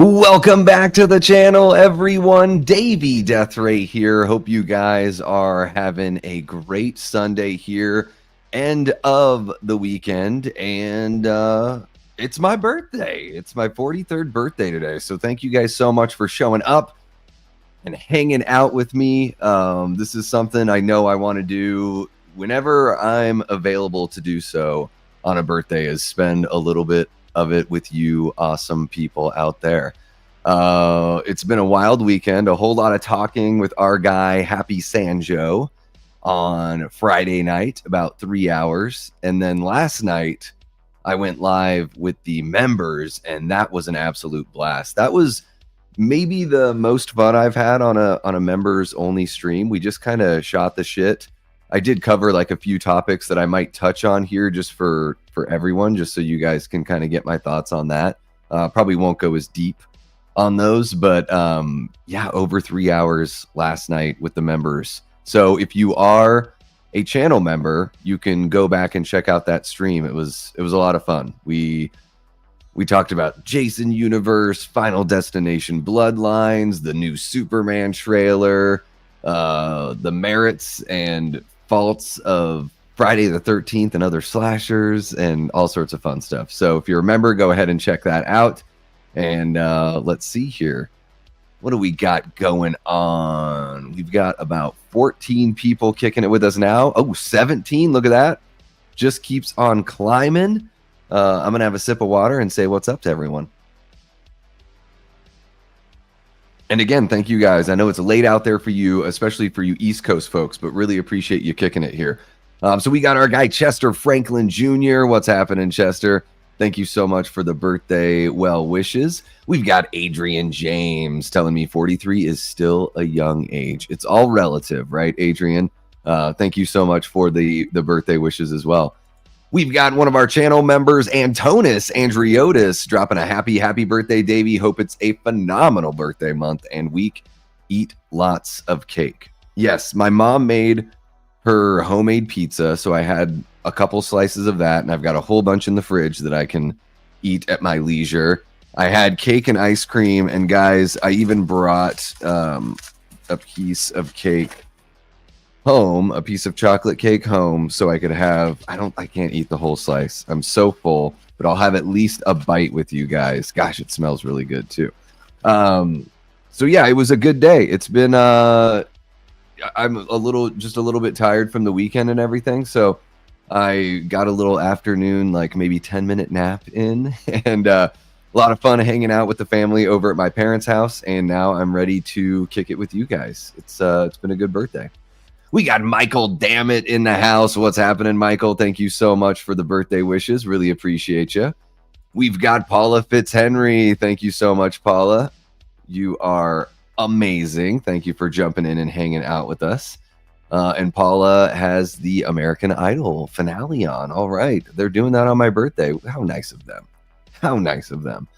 Welcome back to the channel, everyone. Davey Deathray here. Hope you guys are having a great Sunday here, end of the weekend, and it's my birthday. It's my 43rd birthday today, so thank you guys so much for showing up and hanging out with me. This is something I know I want to do whenever I'm available to do so on a birthday, is spend a little bit of it with you awesome people out there. It's been a wild weekend, a whole lot of talking with our guy Happy Sanjo on Friday night, about 3 hours, and then last night I went live with the members, and that was an absolute blast. That was maybe the most fun I've had on a members only stream. We just kind of shot the shit. I did cover like a few topics that I might touch on here just for everyone, just so you guys can kind of get my thoughts on that. Probably won't go as deep on those, but yeah, over 3 hours last night with the members. So if you are a channel member, you can go back and check out that stream. It was a lot of fun. We talked about Jason Universe, Final Destination Bloodlines, the new Superman trailer, the merits and faults of Friday the 13th and other slashers, and all sorts of fun stuff. So if you're a member, go ahead and check that out. And let's see here. What do we got going on? We've got about 14 people kicking it with us now. Oh, 17. Look at that. Just keeps on climbing. I'm going to have a sip of water and say what's up to everyone. And again, thank you guys. I know it's late out there for you, especially for you East Coast folks, but really appreciate you kicking it here. So we got our guy Chester Franklin Jr. What's happening, Chester? Thank you so much for the birthday well wishes. We've got Adrian James telling me 43 is still a young age. It's all relative, right, Adrian? Thank you so much for the birthday wishes as well. We've got one of our channel members, Antonis Andriotis, dropping a happy birthday, Davey. Hope it's a phenomenal birthday month and week. Eat lots of cake. Yes, my mom made her homemade pizza, so I had a couple slices of that, and I've got a whole bunch in the fridge that I can eat at my leisure. I had cake and ice cream, and guys, I even brought a piece of cake home, a piece of chocolate cake home, so I could have, I can't eat the whole slice. I'm so full, but I'll have at least a bite with you guys. Gosh, it smells really good too. So yeah, it was a good day. It's been I'm just a little bit tired from the weekend and everything, so I got a little afternoon, like maybe 10-minute nap in, and a lot of fun hanging out with the family over at my parents' house, and now I'm ready to kick it with you guys. It's been a good birthday. We got Michael Dammit in the house. What's happening, Michael? Thank you so much for the birthday wishes. Really appreciate you. We've got Paula Fitzhenry. Thank you so much, Paula. You are amazing. Thank you for jumping in and hanging out with us. And Paula has the American Idol finale on. All right. They're doing that on my birthday. How nice of them. How nice of them.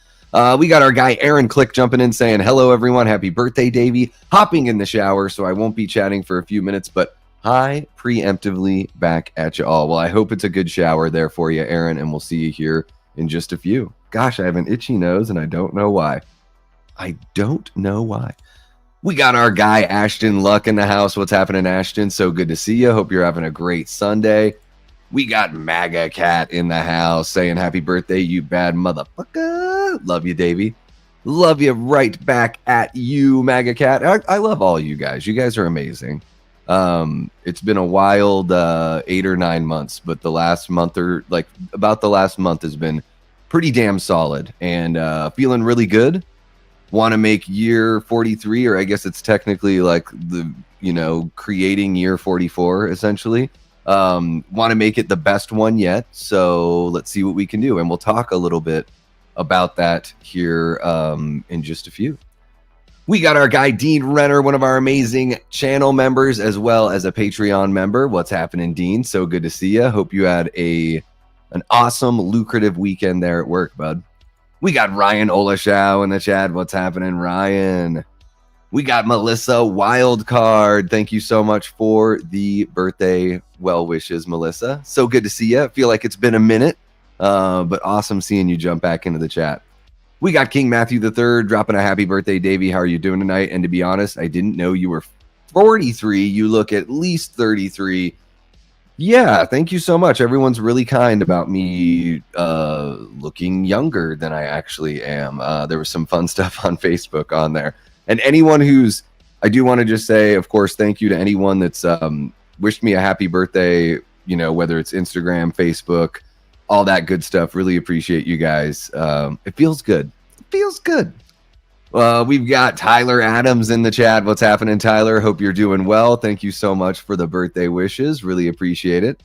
We got our guy Aaron Click jumping in saying, hello, everyone. Happy birthday, Davey. Hopping in the shower, so I won't be chatting for a few minutes, but hi, preemptively back at you all. Well, I hope it's a good shower there for you, Aaron, and we'll see you here in just a few. Gosh, I have an itchy nose, and I don't know why. I don't know why. We got our guy Ashton Luck in the house. What's happening, Ashton? So good to see you. Hope you're having a great Sunday. We got MAGA Cat in the house saying happy birthday, you bad motherfucker. Love you, Davey. Love you right back at you, MAGA Cat. I love all you guys. You guys are amazing. It's been a wild 8 or 9 months, but the last month about the last month has been pretty damn solid, and feeling really good. Want to make year 43, or I guess it's technically like creating year 44 essentially. Want to make it the best one yet, so let's see what we can do, and we'll talk a little bit about that here in just a few. We got our guy Dean Renner, one of our amazing channel members, as well as a Patreon member. What's happening, Dean? So good to see you. Hope you had an awesome, lucrative weekend there at work, bud. We got Ryan Olashow in the chat. What's happening, Ryan? We got Melissa Wildcard. Thank you so much for the birthday well wishes, Melissa. So good to see you. I feel like it's been a minute, but awesome seeing you jump back into the chat. We got King Matthew III dropping a happy birthday, Davey. How are you doing tonight? And to be honest, I didn't know you were 43. You look at least 33. Yeah, thank you so much. Everyone's really kind about me looking younger than I actually am. There was some fun stuff on Facebook on there. And anyone who's, I do want to just say, of course, thank you to anyone that's wished me a happy birthday, you know, whether it's Instagram, Facebook, all that good stuff. Really appreciate you guys. It feels good. It feels good. We've got Tyler Adams in the chat. What's happening, Tyler? Hope you're doing well. Thank you so much for the birthday wishes. Really appreciate it.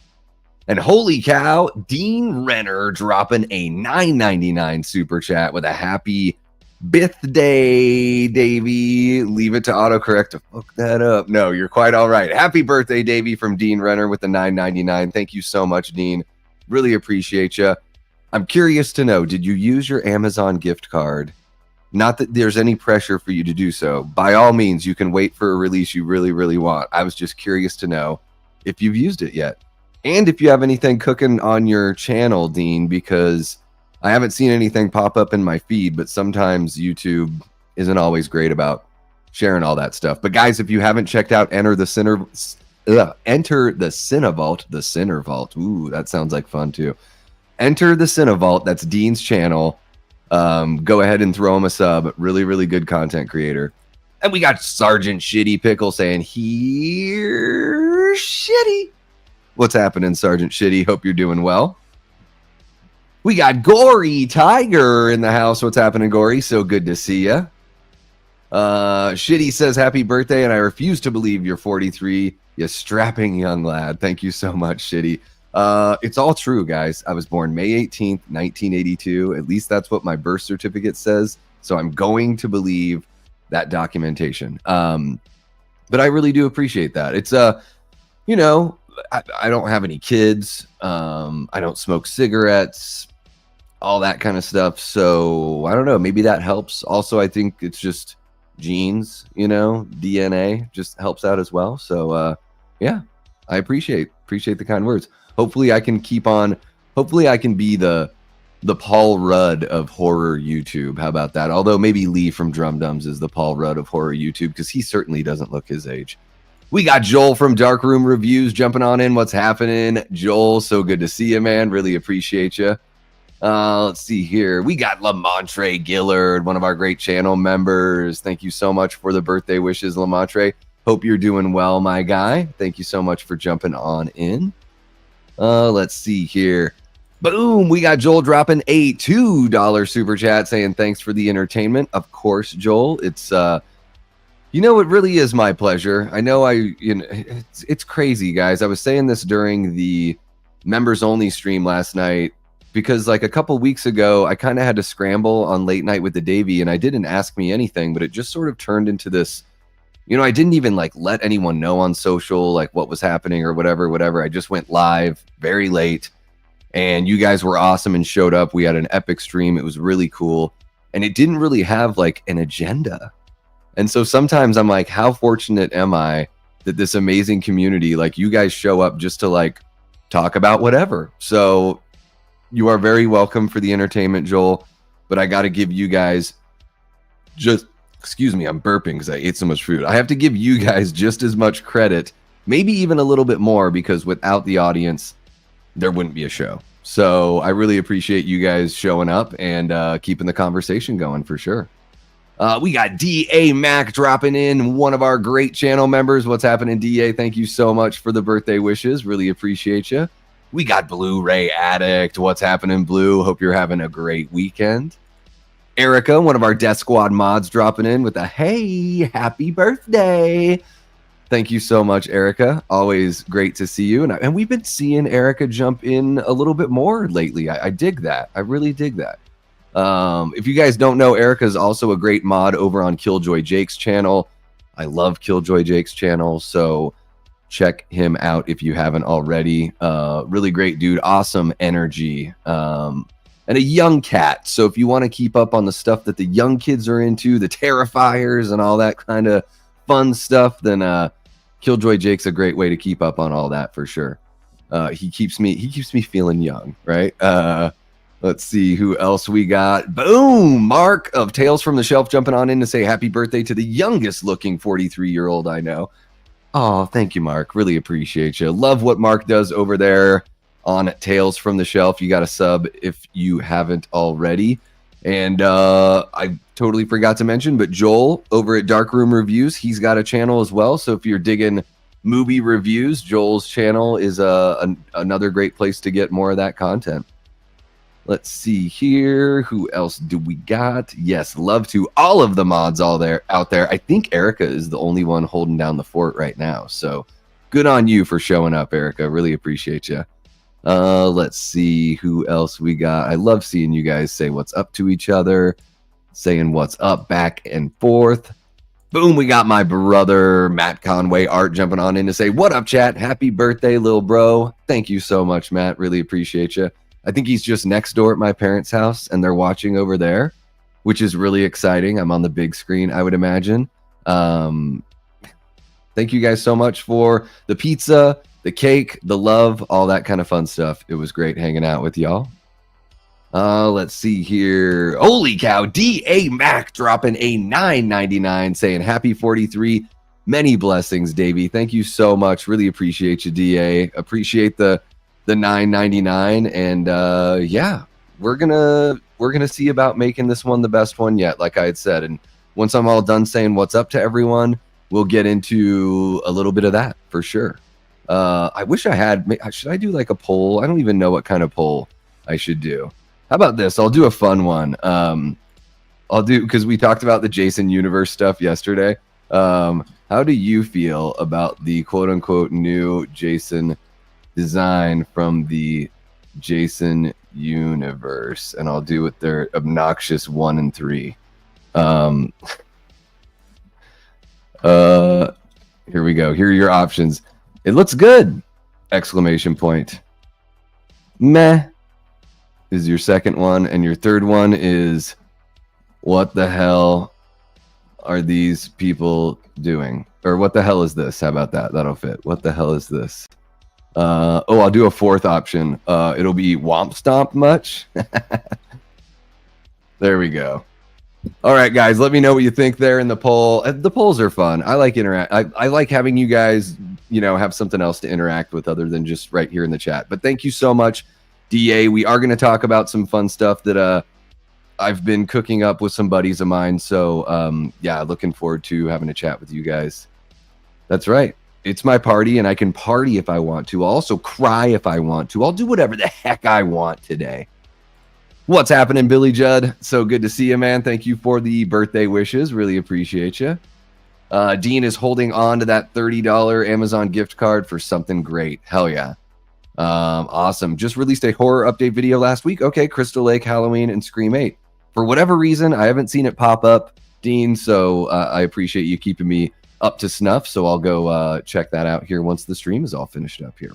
And holy cow, Dean Renner dropping a $9.99 super chat with a happy birthday, Davey. Leave it to autocorrect to fuck that up. No, you're quite all right. Happy birthday, Davey, from Dean Renner with the $9.99. Thank you so much, Dean. Really appreciate you. I'm curious to know, did you use your Amazon gift card? Not that there's any pressure for you to do so. By all means, you can wait for a release you really, really want. I was just curious to know if you've used it yet. And if you have anything cooking on your channel, Dean, because I haven't seen anything pop up in my feed, but sometimes YouTube isn't always great about sharing all that stuff. But guys, if you haven't checked out Enter the Cinevault, the Cinevault. Ooh, that sounds like fun too. Enter the Cinevault. That's Dean's channel. Go ahead and throw him a sub. Really, really good content creator. And we got Sergeant Shitty Pickle saying, here, Shitty. What's happening, Sergeant Shitty? Hope you're doing well. We got Gory Tiger in the house. What's happening, Gory? So good to see you. Shitty says, happy birthday, and I refuse to believe you're 43. You strapping young lad. Thank you so much, Shitty. It's all true, guys. I was born May 18th, 1982. At least that's what my birth certificate says. So I'm going to believe that documentation. But I really do appreciate that. It's, you know, I don't have any kids. I don't smoke cigarettes, all that kind of stuff. So I don't know. Maybe that helps. Also, I think it's just genes, you know, DNA just helps out as well. So, yeah, I appreciate the kind words. Hopefully I can keep on. Hopefully I can be the Paul Rudd of horror YouTube. How about that? Although maybe Lee from Drum Dums is the Paul Rudd of horror YouTube because he certainly doesn't look his age. We got Joel from Darkroom Reviews jumping on in. What's happening, Joel? So good to see you, man. Really appreciate you. Let's see here. We got Lamontre Gillard, one of our great channel members. Thank you so much for the birthday wishes, Lamontre. Hope you're doing well, my guy. Thank you so much for jumping on in. Let's see here. Boom, we got Joel dropping a $2 super chat saying thanks for the entertainment. Of course, Joel. It's you know, it really is my pleasure. I know it's crazy, guys. I was saying this during the members only stream last night because like a couple weeks ago, I kind of had to scramble on Late Night with the Davey and I didn't ask me anything, but it just sort of turned into this. You know, I didn't even like let anyone know on social, like what was happening or whatever. I just went live very late and you guys were awesome and showed up. We had an epic stream. It was really cool. And it didn't really have like an agenda. And so sometimes I'm like, how fortunate am I that this amazing community, like you guys show up just to like talk about whatever. So you are very welcome for the entertainment, Joel. But I got to give you guys just... Excuse me, I'm burping because I ate so much food. I have to give you guys just as much credit, maybe even a little bit more, because without the audience, there wouldn't be a show. So I really appreciate you guys showing up and keeping the conversation going for sure. We got DA Mac dropping in, one of our great channel members. What's happening, DA? Thank you so much for the birthday wishes. Really appreciate you. We got Blu-ray Addict. What's happening, Blue? Hope you're having a great weekend. Erica, one of our Death Squad mods, dropping in with a hey, happy birthday. Thank you so much, Erica. Always great to see you. And we've been seeing Erica jump in a little bit more lately. I dig that. I really dig that. If you guys don't know, Erica is also a great mod over on Killjoy Jake's channel. I love Killjoy Jake's channel, so check him out if you haven't already. Really great dude. Awesome energy. And a young cat. So if you want to keep up on the stuff that the young kids are into, the Terrifiers and all that kind of fun stuff, then Killjoy Jake's a great way to keep up on all that for sure. He keeps me feeling young, right? Let's see who else we got. Boom! Mark of Tales from the Shelf jumping on in to say happy birthday to the youngest looking 43-year-old I know. Oh, thank you, Mark. Really appreciate you. Love what Mark does over there on Tales from the Shelf. You got a sub if you haven't already. And I totally forgot to mention, but Joel over at Darkroom Reviews, he's got a channel as well. So if you're digging movie reviews, Joel's channel is another great place to get more of that content. Let's see here. Who else do we got? Yes, love to all of the mods out there. I think Erica is the only one holding down the fort right now. So good on you for showing up, Erica. Really appreciate you. Let's see who else we got. I love seeing you guys say what's up to each other, saying what's up back and forth. Boom, we got my brother Matt Conway Art jumping on in to say, what up, chat? Happy birthday, little bro. Thank you so much, Matt. Really appreciate you. I think he's just next door at my parents' house, and they're watching over there, which is really exciting. I'm on the big screen, I would imagine. Thank you guys so much for the pizza, the cake, the love, all that kind of fun stuff. It was great hanging out with y'all. Let's see here. Holy cow, D.A. Mac dropping a $9.99 saying happy 43. Many blessings, Davey. Thank you so much. Really appreciate you, D.A. Appreciate the $9.99, and yeah, we're gonna see about making this one the best one yet, like I had said. And once I'm all done saying what's up to everyone, we'll get into a little bit of that for sure. I wish I had. Should I do like a poll? I don't even know what kind of poll I should do. How about this? I'll do a fun one. I'll do, because we talked about the Jason Universe stuff yesterday. How do you feel about the quote unquote new Jason design from the Jason Universe? And I'll do with their obnoxious 1 and 3. Here we go. Here are your options. It looks good! Exclamation point. Meh is your second one, and your third one is, what the hell are these people doing? Or what the hell is this? How about that? That'll fit. What the hell is this? I'll do a fourth option. It'll be Womp Stomp much? There we go. All right, guys, let me know what you think there in the poll. The polls are fun. I like I like having you guys, have something else to interact with other than just right here in the chat. But thank you so much, DA. We are going to talk about some fun stuff that I've been cooking up with some buddies of mine. So, yeah, looking forward to having a chat with you guys. That's right. It's my party, and I can party if I want to. I'll also cry if I want to. I'll do whatever the heck I want today. What's happening, Billy Judd? So good to see you, man. Thank you for the birthday wishes. Really appreciate you. Dean is holding on to that $30 Amazon gift card for something great. Hell yeah. Awesome. Just released a horror update video last week. Okay, Crystal Lake, Halloween, and Scream 8. For whatever reason, I haven't seen it pop up, Dean, so I appreciate you keeping me up to snuff. So I'll go check that out here once the stream is all finished up here.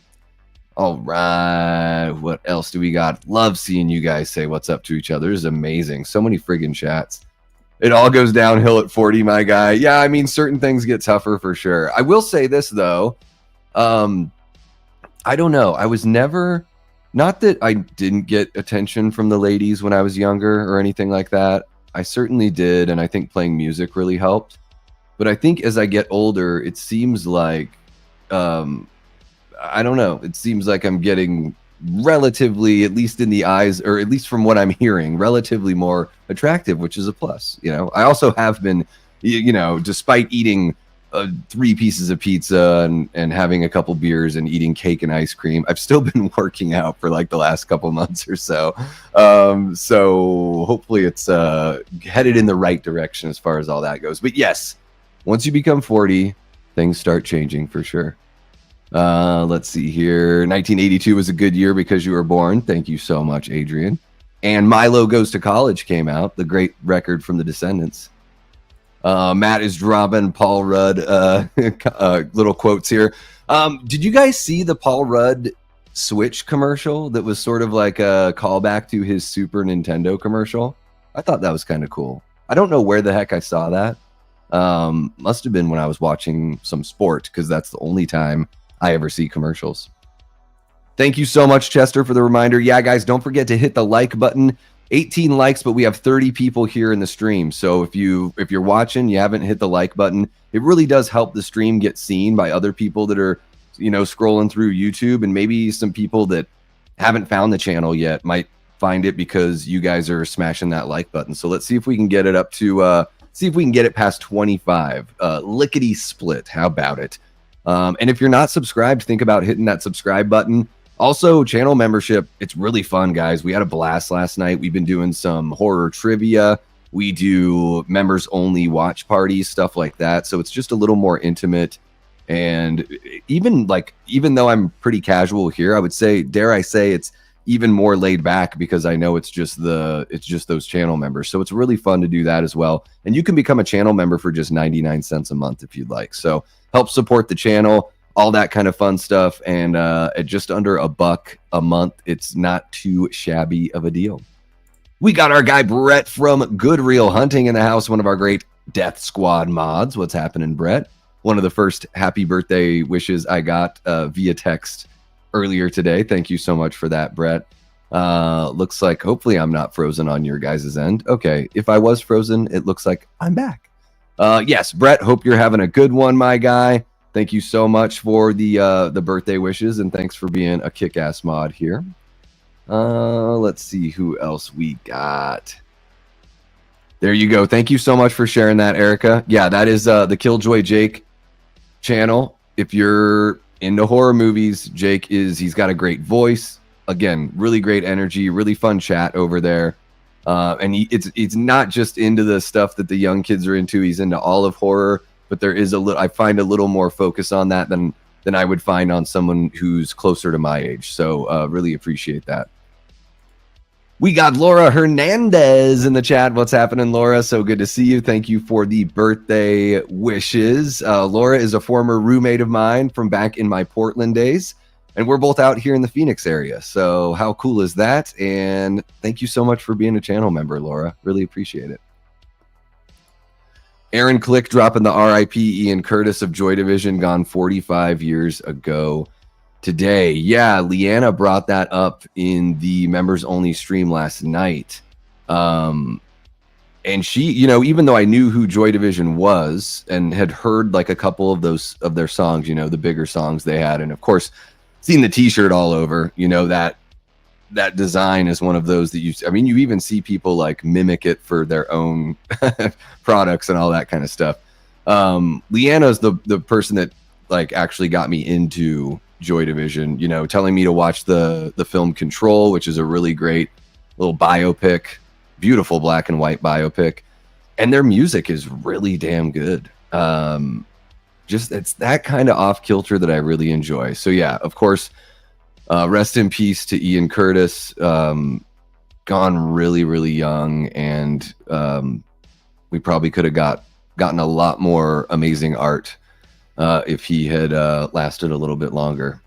All right, what else do we got? Love seeing you guys say what's up to each other. It's amazing. So many friggin' chats. It all goes downhill at 40, my guy. Yeah, I mean, certain things get tougher for sure. I will say this, though. I don't know. I was never... Not that I didn't get attention from the ladies when I was younger or anything like that. I certainly did, and I think playing music really helped. But I think as I get older, it seems like... I don't know. It seems like I'm getting relatively, at least in the eyes, or at least from what I'm hearing, relatively more attractive, which is a plus. I also have been, despite eating 3 pieces of pizza and having a couple beers and eating cake and ice cream, I've still been working out for like the last couple months or so. So hopefully it's headed in the right direction as far as all that goes. But yes, once you become 40, things start changing for sure. Let's see here. 1982 was a good year because you were born. Thank you so much, Adrian. And Milo Goes to College came out, the great record from the Descendants. Matt is dropping Paul Rudd little quotes here. Did you guys see the Paul Rudd Switch commercial that was sort of like a callback to his Super Nintendo commercial? I thought that was kind of cool. I don't know where the heck I saw that. Must have been when I was watching some sport, because that's the only time I ever see commercials. Thank you so much, Chester, for the reminder. Yeah, guys, don't forget to hit the like button. 18 likes, but we have 30 people here in the stream. So if you're watching, you haven't hit the like button, it really does help the stream get seen by other people that are, scrolling through YouTube, and maybe some people that haven't found the channel yet might find it because you guys are smashing that like button. So let's see if we can get it up to past 25. Lickety split. How about it? And if you're not subscribed, think about hitting that subscribe button. Also, channel membership, it's really fun, guys. We had a blast last night. We've been doing some horror trivia. We do members only watch parties, stuff like that. So it's just a little more intimate. And even though I'm pretty casual here, I would say, dare I say, it's even more laid back because I know it's just those channel members. So it's really fun to do that as well. And you can become a channel member for just 99 cents a month if you'd like. So help support the channel, all that kind of fun stuff. And at just under $1 a month, it's not too shabby of a deal. We got our guy Brett from Good Real Hunting in the house, one of our great Death Squad mods. What's happening, Brett? One of the first happy birthday wishes I got via text earlier today. Thank you so much for that, Brett. Looks like hopefully I'm not frozen on your guys' end. Okay, if I was frozen, it looks like I'm back. Yes, Brett, hope you're having a good one, my guy. Thank you so much for the birthday wishes, and thanks for being a kick-ass mod here. Let's see who else we got. There you go. Thank you so much for sharing that, Erica. Yeah, that is the Killjoy Jake channel. If you're into horror movies, he's got a great voice. Again, really great energy, really fun chat over there. And it's not just into the stuff that the young kids are into. He's into all of horror, but there is I find a little more focus on that than I would find on someone who's closer to my age. So really appreciate that. We got Laura Hernandez in the chat. What's happening, Laura? So good to see you. Thank you for the birthday wishes. Laura is a former roommate of mine from back in my Portland days, and we're both out here in the Phoenix area. So how cool is that? And thank you so much for being a channel member, Laura. Really appreciate it. Aaron Click dropping the RIP Ian Curtis of Joy Division, gone 45 years ago today. Yeah, Leanna brought that up in the members only stream last night. And she, even though I knew who Joy Division was and had heard like a couple of their songs, the bigger songs they had, and of course seen the t-shirt all over, that design is one of those that you even see people like mimic it for their own products and all that kind of stuff. Leanna's the person that like actually got me into Joy Division, telling me to watch the film Control, which is a really great little biopic, beautiful black and white biopic, and their music is really damn good. Just it's that kind of off kilter that I really enjoy. So yeah, of course, rest in peace to Ian Curtis. Gone really, really young, and we probably could have gotten a lot more amazing art if he had lasted a little bit longer.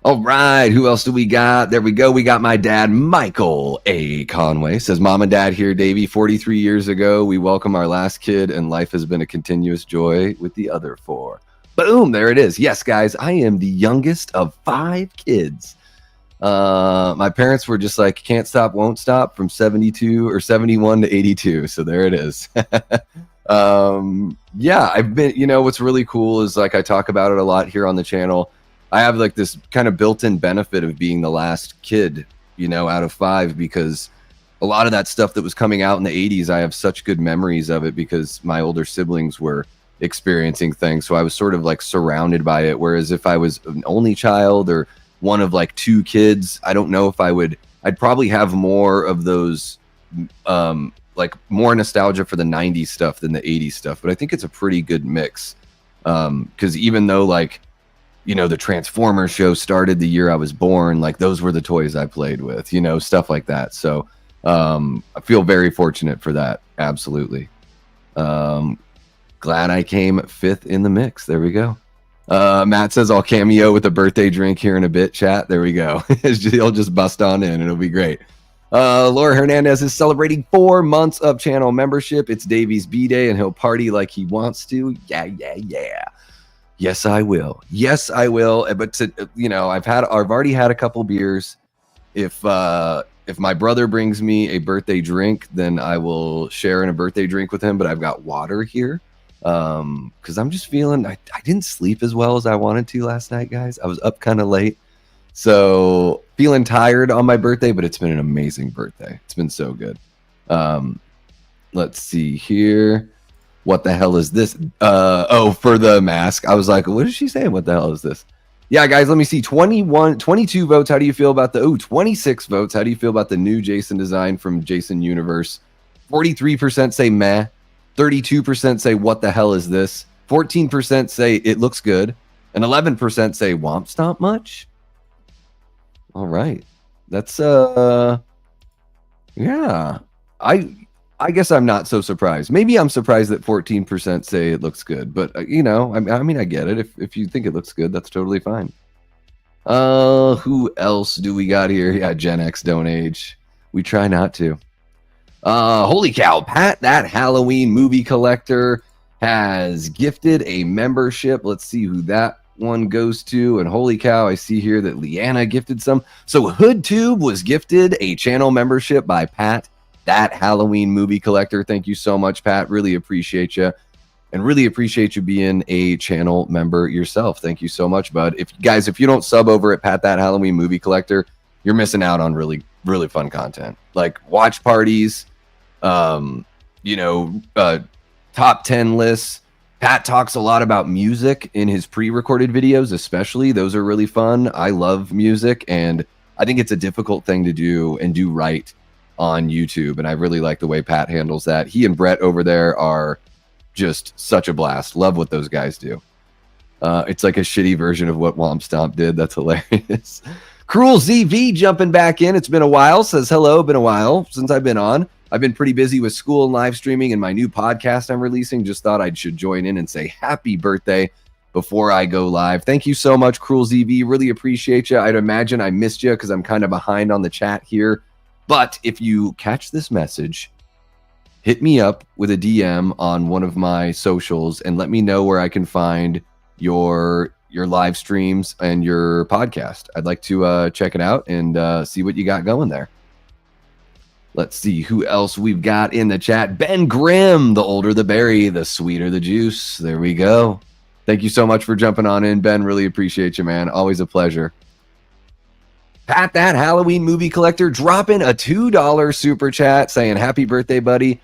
All right, who else do we got? There we go. We got my dad, Michael A. Conway. Says, Mom and Dad here, Davey. 43 years ago, we welcome our last kid, and life has been a continuous joy with the other 4. Boom, there it is. Yes, guys, I am the youngest of 5 kids. My parents were just like, can't stop, won't stop, from 71 to 82. So there it is. Yeah, I've been, what's really cool is like I talk about it a lot here on the channel. I have like this kind of built-in benefit of being the last kid, out of 5, because a lot of that stuff that was coming out in the 80s, I have such good memories of it because my older siblings were experiencing things. So I was sort of like surrounded by it. Whereas if I was an only child or one of like 2 kids, I don't know if I'd probably have more of those, like more nostalgia for the 90s stuff than the 80s stuff. But I think it's a pretty good mix. Because even though like, the Transformers show started the year I was born, like those were the toys I played with, stuff like that. So I feel very fortunate for that. Absolutely. Glad I came 5th in the mix. There we go. Matt says I'll cameo with a birthday drink here in a bit, chat. There we go. He'll just bust on in. It'll be great. Laura Hernandez is celebrating 4 months of channel membership. It's Davey's B-Day, and he'll party like he wants to. Yeah. Yes, I will. Yes, I will. But I've already had a couple beers. If my brother brings me a birthday drink, then I will share in a birthday drink with him. But I've got water here because I'm just feeling I didn't sleep as well as I wanted to last night, guys. I was up kind of late, so feeling tired on my birthday. But it's been an amazing birthday. It's been so good. Let's see here. What the hell is this? For the mask. I was like, what is she saying? What the hell is this? Yeah, guys, let me see. 22 votes. How do you feel about 26 votes. How do you feel about the new Jason design from Jason Universe? 43% say meh. 32% say what the hell is this? 14% say it looks good. And 11% say womp stomp much. All right. That's yeah. I guess I'm not so surprised. Maybe I'm surprised that 14% say it looks good, but I get it. If you think it looks good, that's totally fine. Who else do we got here? Yeah, Gen X don't age. We try not to. Holy cow, Pat, that Halloween movie collector has gifted a membership. Let's see who that one goes to. And holy cow, I see here that Leanna gifted some. So HoodTube was gifted a channel membership by Pat, that Halloween movie collector. Thank you so much, Pat. Really appreciate you, and really appreciate you being a channel member yourself. Thank you so much, bud. If you don't sub over at Pat, that Halloween movie collector, you're missing out on really, really fun content like watch parties, top 10 lists. Pat talks a lot about music in his pre-recorded videos, especially. Those are really fun. I love music, and I think it's a difficult thing to do and do right on YouTube, and I really like the way Pat handles that. He and Brett over there are just such a blast. Love what those guys do. It's like a shitty version of what Womp Stomp did. That's hilarious. Cruel ZV jumping back in. It's been a while. Says hello. Been a while since I've been on. I've been pretty busy with school and live streaming and my new podcast I'm releasing. Just thought I should join in and say happy birthday before I go live. Thank you so much, Cruel ZV. Really appreciate you. I'd imagine I missed you because I'm kind of behind on the chat here. But if you catch this message, hit me up with a DM on one of my socials and let me know where I can find your live streams and your podcast. I'd like to check it out and see what you got going there. Let's see who else we've got in the chat. Ben Grimm, the older the berry, the sweeter the juice. There we go. Thank you so much for jumping on in, Ben. Really appreciate you, man. Always a pleasure. Pat, that Halloween movie collector, dropping a $2 super chat saying happy birthday, buddy.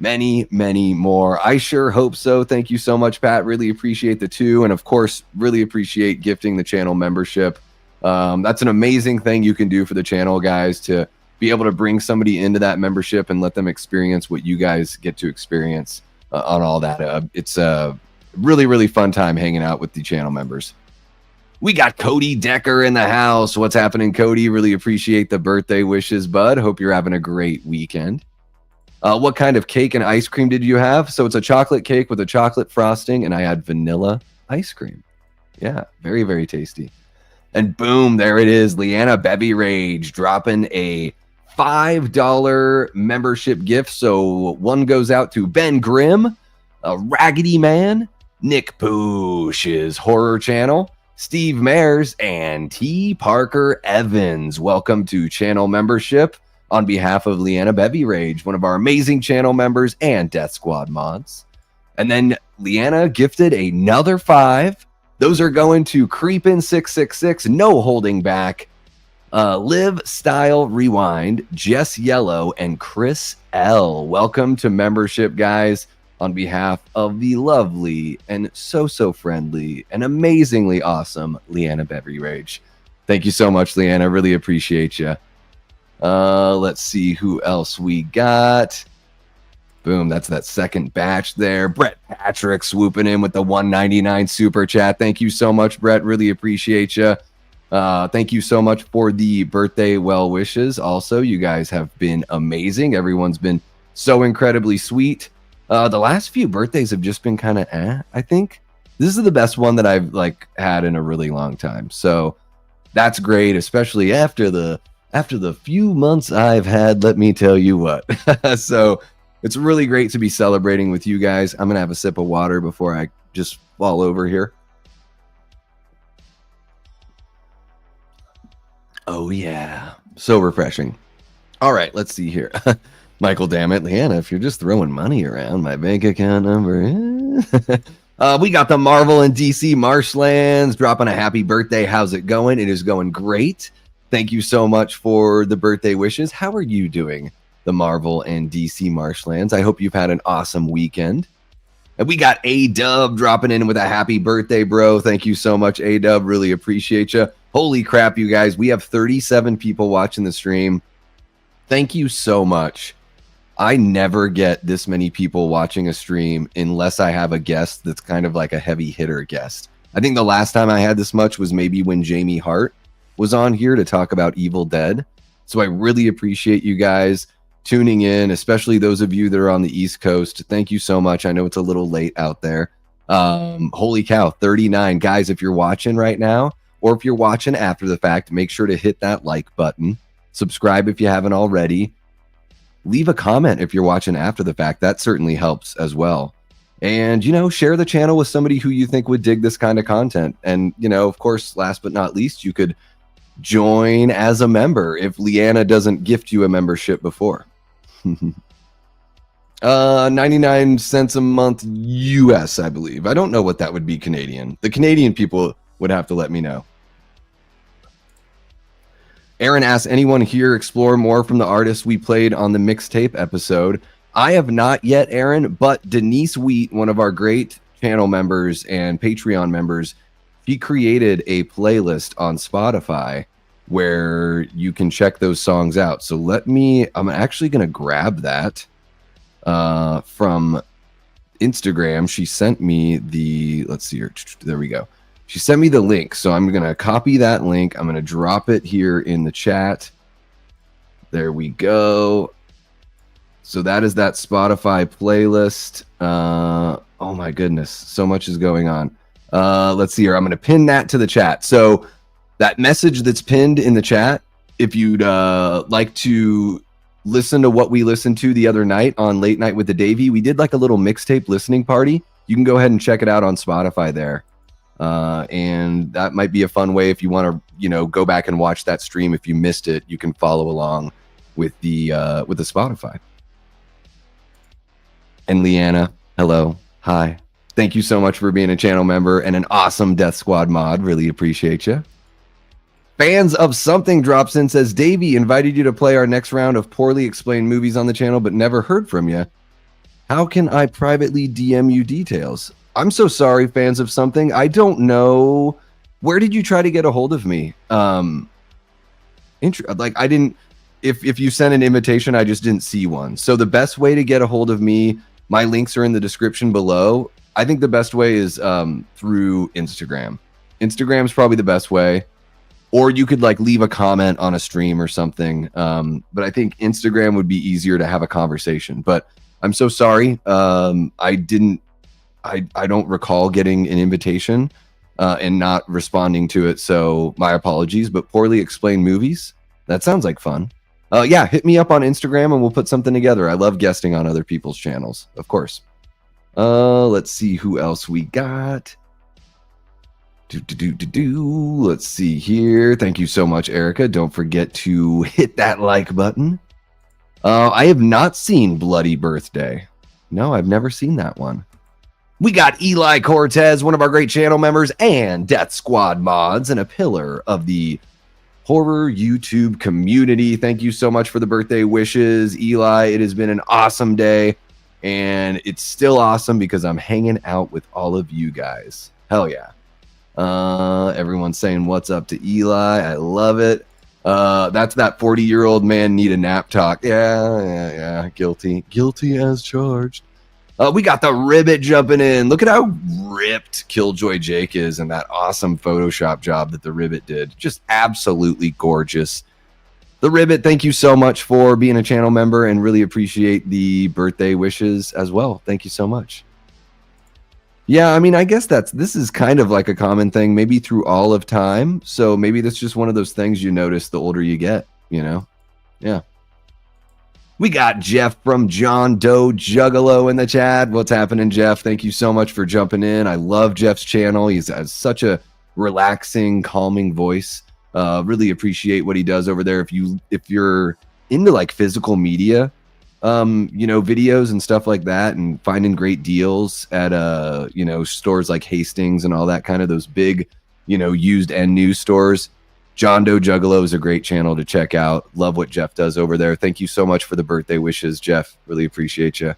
Many, many more. I sure hope so. Thank you so much, Pat. Really appreciate the $2. And of course, really appreciate gifting the channel membership. That's an amazing thing you can do for the channel, guys, to be able to bring somebody into that membership and let them experience what you guys get to experience on all that. It's a really, really fun time hanging out with the channel members. We got Cody Decker in the house. What's happening, Cody? Really appreciate the birthday wishes, bud. Hope you're having a great weekend. What kind of cake and ice cream did you have? So it's a chocolate cake with a chocolate frosting, and I had vanilla ice cream. Yeah, very, very tasty. And boom, there it is. Leanna Bevy Rage dropping a $5 membership gift. So one goes out to Ben Grimm, Raggedy Man, Nick Poosh's horror channel, Steve Mayers, and T. Parker Evans. Welcome to channel membership on behalf of Leanna Bevy Rage, one of our amazing channel members and Death Squad mods. And then Leanna gifted another 5. Those are going to Creepin666, No Holding Back, Live Style Rewind, Jess Yellow, and Chris L. Welcome to membership, guys, on behalf of the lovely and so friendly and amazingly awesome Leanna Bevy Rage. Thank you so much, Leanna. Really appreciate you. Let's see who else we got. Boom, that's that second batch there. Brett Patrick swooping in with the $1.99 super chat. Thank you so much, Brett. Really appreciate you. Thank you so much for the birthday well wishes. Also, you guys have been amazing. Everyone's been so incredibly sweet. The last few birthdays have just been kind of I think this is the best one that I've had in a really long time. So that's great, especially after the few months I've had, let me tell you what. So it's really great to be celebrating with you guys. I'm going to have a sip of water before I just fall over here. Oh, yeah. So refreshing. All right, let's see here. Michael, damn it. Leanna, if you're just throwing money around, my bank account number. We got the Marvel and DC Marshlands dropping a happy birthday. How's it going? It is going great. Thank you so much for the birthday wishes. How are you doing, the Marvel and DC Marshlands? I hope you've had an awesome weekend. And we got A-Dub dropping in with a happy birthday, bro. Thank you so much, A-Dub. Really appreciate you. Holy crap, you guys. We have 37 people watching the stream. Thank you so much. I never get this many people watching a stream unless I have a guest that's kind of like a heavy hitter guest. I think the last time I had this much was maybe when Jamie Hart was on here to talk about Evil Dead. So I really appreciate you guys tuning in, especially those of you that are on the East Coast. Thank you so much. I know it's a little late out there. Holy cow, 39. Guys, if you're watching right now, or if you're watching after the fact, make sure to hit that like button. Subscribe if you haven't already. Leave a comment if you're watching after the fact. That certainly helps as well. And, share the channel with somebody who you think would dig this kind of content. And, of course, last but not least, you could join as a member if Leanna doesn't gift you a membership before. 99 cents a month US, I believe. I don't know what that would be Canadian. The Canadian people would have to let me know. Aaron asks, anyone here explore more from the artists we played on the mixtape episode? I have not yet, Aaron, but Denise Wheat, one of our great channel members and Patreon members, she created a playlist on Spotify where you can check those songs out. So I'm actually going to grab that from Instagram. She sent me let's see here. There we go. She sent me the link, so I'm going to copy that link. I'm going to drop it here in the chat. There we go. So that is that Spotify playlist. Oh my goodness, so much is going on. Let's see here. I'm going to pin that to the chat. So that message that's pinned in the chat, if you'd like to listen to what we listened to the other night on Late Night with the Davey, we did like a little mixtape listening party. You can go ahead and check it out on Spotify there. And that might be a fun way if you want to, go back and watch that stream. If you missed it, you can follow along with the Spotify. And Leanna, hello, hi. Thank you so much for being a channel member and an awesome Death Squad mod. Really appreciate you. Fans of Something drops in, says, Davey invited you to play our next round of poorly explained movies on the channel, but never heard from you. How can I privately DM you details? I'm so sorry, fans of Something. I don't know. Where did you try to get a hold of me? I didn't. If you sent an invitation, I just didn't see one. So the best way to get a hold of me, my links are in the description below. I think the best way is through Instagram. Instagram's probably the best way. Or you could leave a comment on a stream or something. But I think Instagram would be easier to have a conversation. But I'm so sorry. I don't recall getting an invitation and not responding to it. So my apologies, but poorly explained movies. That sounds like fun. Yeah, hit me up on Instagram and we'll put something together. I love guesting on other people's channels, of course. Let's see who else we got. Let's see here. Thank you so much, Erica. Don't forget to hit that like button. I have not seen Bloody Birthday. No, I've never seen that one. We got Eli Cortez, one of our great channel members and Death Squad mods and a pillar of the horror YouTube community. Thank you so much for the birthday wishes, Eli. It has been an awesome day, and it's still awesome because I'm hanging out with all of you guys. Hell yeah. Everyone's saying what's up to Eli. I love it. That's that 40-year-old man need a nap talk. Yeah. Guilty as charged. We got the Ribbit jumping in. Look at how ripped Killjoy Jake is and that awesome Photoshop job that the Ribbit did. Just absolutely gorgeous. The Ribbit, thank you so much for being a channel member and really appreciate the birthday wishes as well. Thank you so much. Yeah, I mean, I guess this is kind of like a common thing, maybe through all of time. So maybe that's just one of those things you notice the older you get, Yeah. We got Jeff from John Doe Juggalo in the chat. What's happening, Jeff? Thank you so much for jumping in. I love Jeff's channel. He has such a relaxing, calming voice. Really appreciate what he does over there. If you're into like physical media, videos and stuff like that, and finding great deals at stores like Hastings and all that, kind of those big, used and new stores. John Doe Juggalo is a great channel to check out. Love what Jeff does over there. Thank you so much for the birthday wishes, Jeff. Really appreciate you.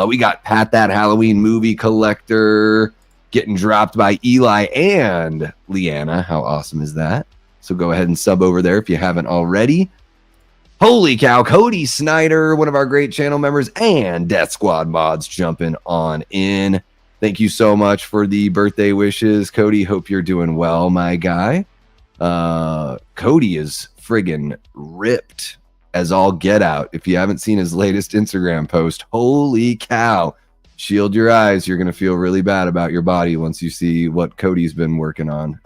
We got Pat That Halloween Movie Collector getting dropped by Eli and Leanna. How awesome is that? So go ahead and sub over there if you haven't already. Holy cow, Cody Snyder, one of our great channel members, and Death Squad Mods jumping on in. Thank you so much for the birthday wishes, Cody. Hope you're doing well, my guy. Cody is friggin' ripped as all get out. If you haven't seen his latest Instagram post, holy cow. Shield your eyes. You're going to feel really bad about your body once you see what Cody's been working on.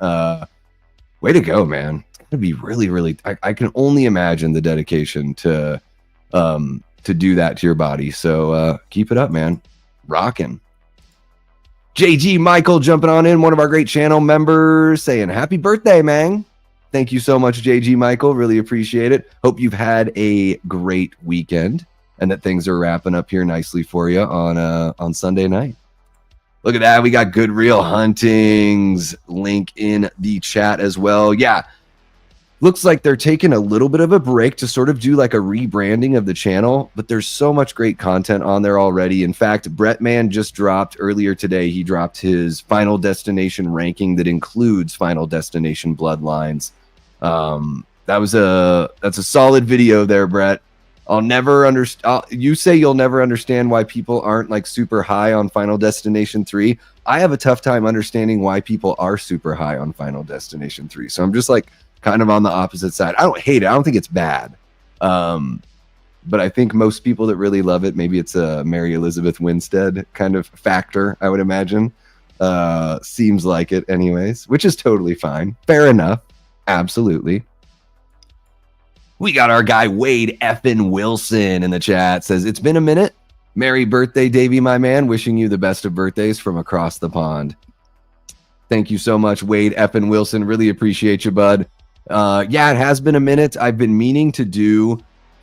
Way to go, man. It's going to be really, really... I can only imagine the dedication to do that to your body. So keep it up, man. Rocking. JG Michael jumping on in, one of our great channel members, saying happy birthday, man. Thank you so much, JG Michael. Really appreciate it. Hope you've had a great weekend and that things are wrapping up here nicely for you on Sunday night. Look at that. We got Good Real Hunting's link in the chat as well. Yeah. Looks like they're taking a little bit of a break to sort of do like a rebranding of the channel, but there's so much great content on there already. In fact, Brettman just dropped earlier today. He dropped his Final Destination ranking that includes Final Destination Bloodlines. That's a solid video there, Brett. I'll never understand. You say you'll never understand why people aren't like super high on Final Destination 3. I have a tough time understanding why people are super high on Final Destination 3. So I'm just like kind of on the opposite side. I don't hate it. I don't think it's bad. But I think most people that really love it, maybe it's a Mary Elizabeth Winstead kind of factor, I would imagine. Seems like it anyways, which is totally fine. Fair enough. Absolutely. We got our guy Wade Effin Wilson in the chat. Says, it's been a minute. Merry birthday, Davey, my man. Wishing you the best of birthdays from across the pond. Thank you so much, Wade Effin Wilson. Really appreciate you, bud. Yeah, it has been a minute. I've been meaning to do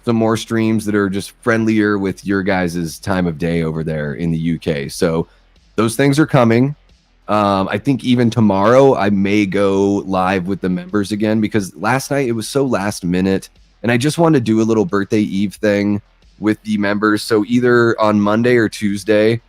some more streams that are just friendlier with your guys' time of day over there in the UK. So those things are coming. I think even tomorrow I may go live with the members again, because last night it was so last minute and I just wanted to do a little birthday eve thing with the members. So either on Monday or Tuesday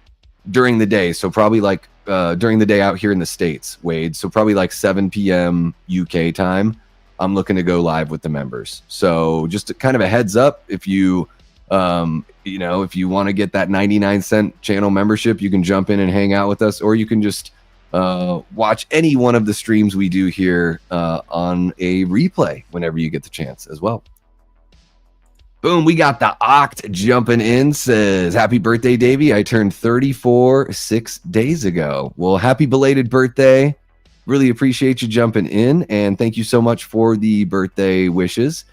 during the day. So probably like during the day out here in the States, Wade. So probably like 7 p.m. UK time. I'm looking to go live with the members. So just kind of a heads up, if you if you want to get that 99-cent channel membership, you can jump in and hang out with us, or you can just watch any one of the streams we do here on a replay whenever you get the chance as well. Boom, we got the Oct jumping in, says, happy birthday, Davey. I turned 34 6 days ago. Well, happy belated birthday. Really appreciate you jumping in, and thank you so much for the birthday wishes.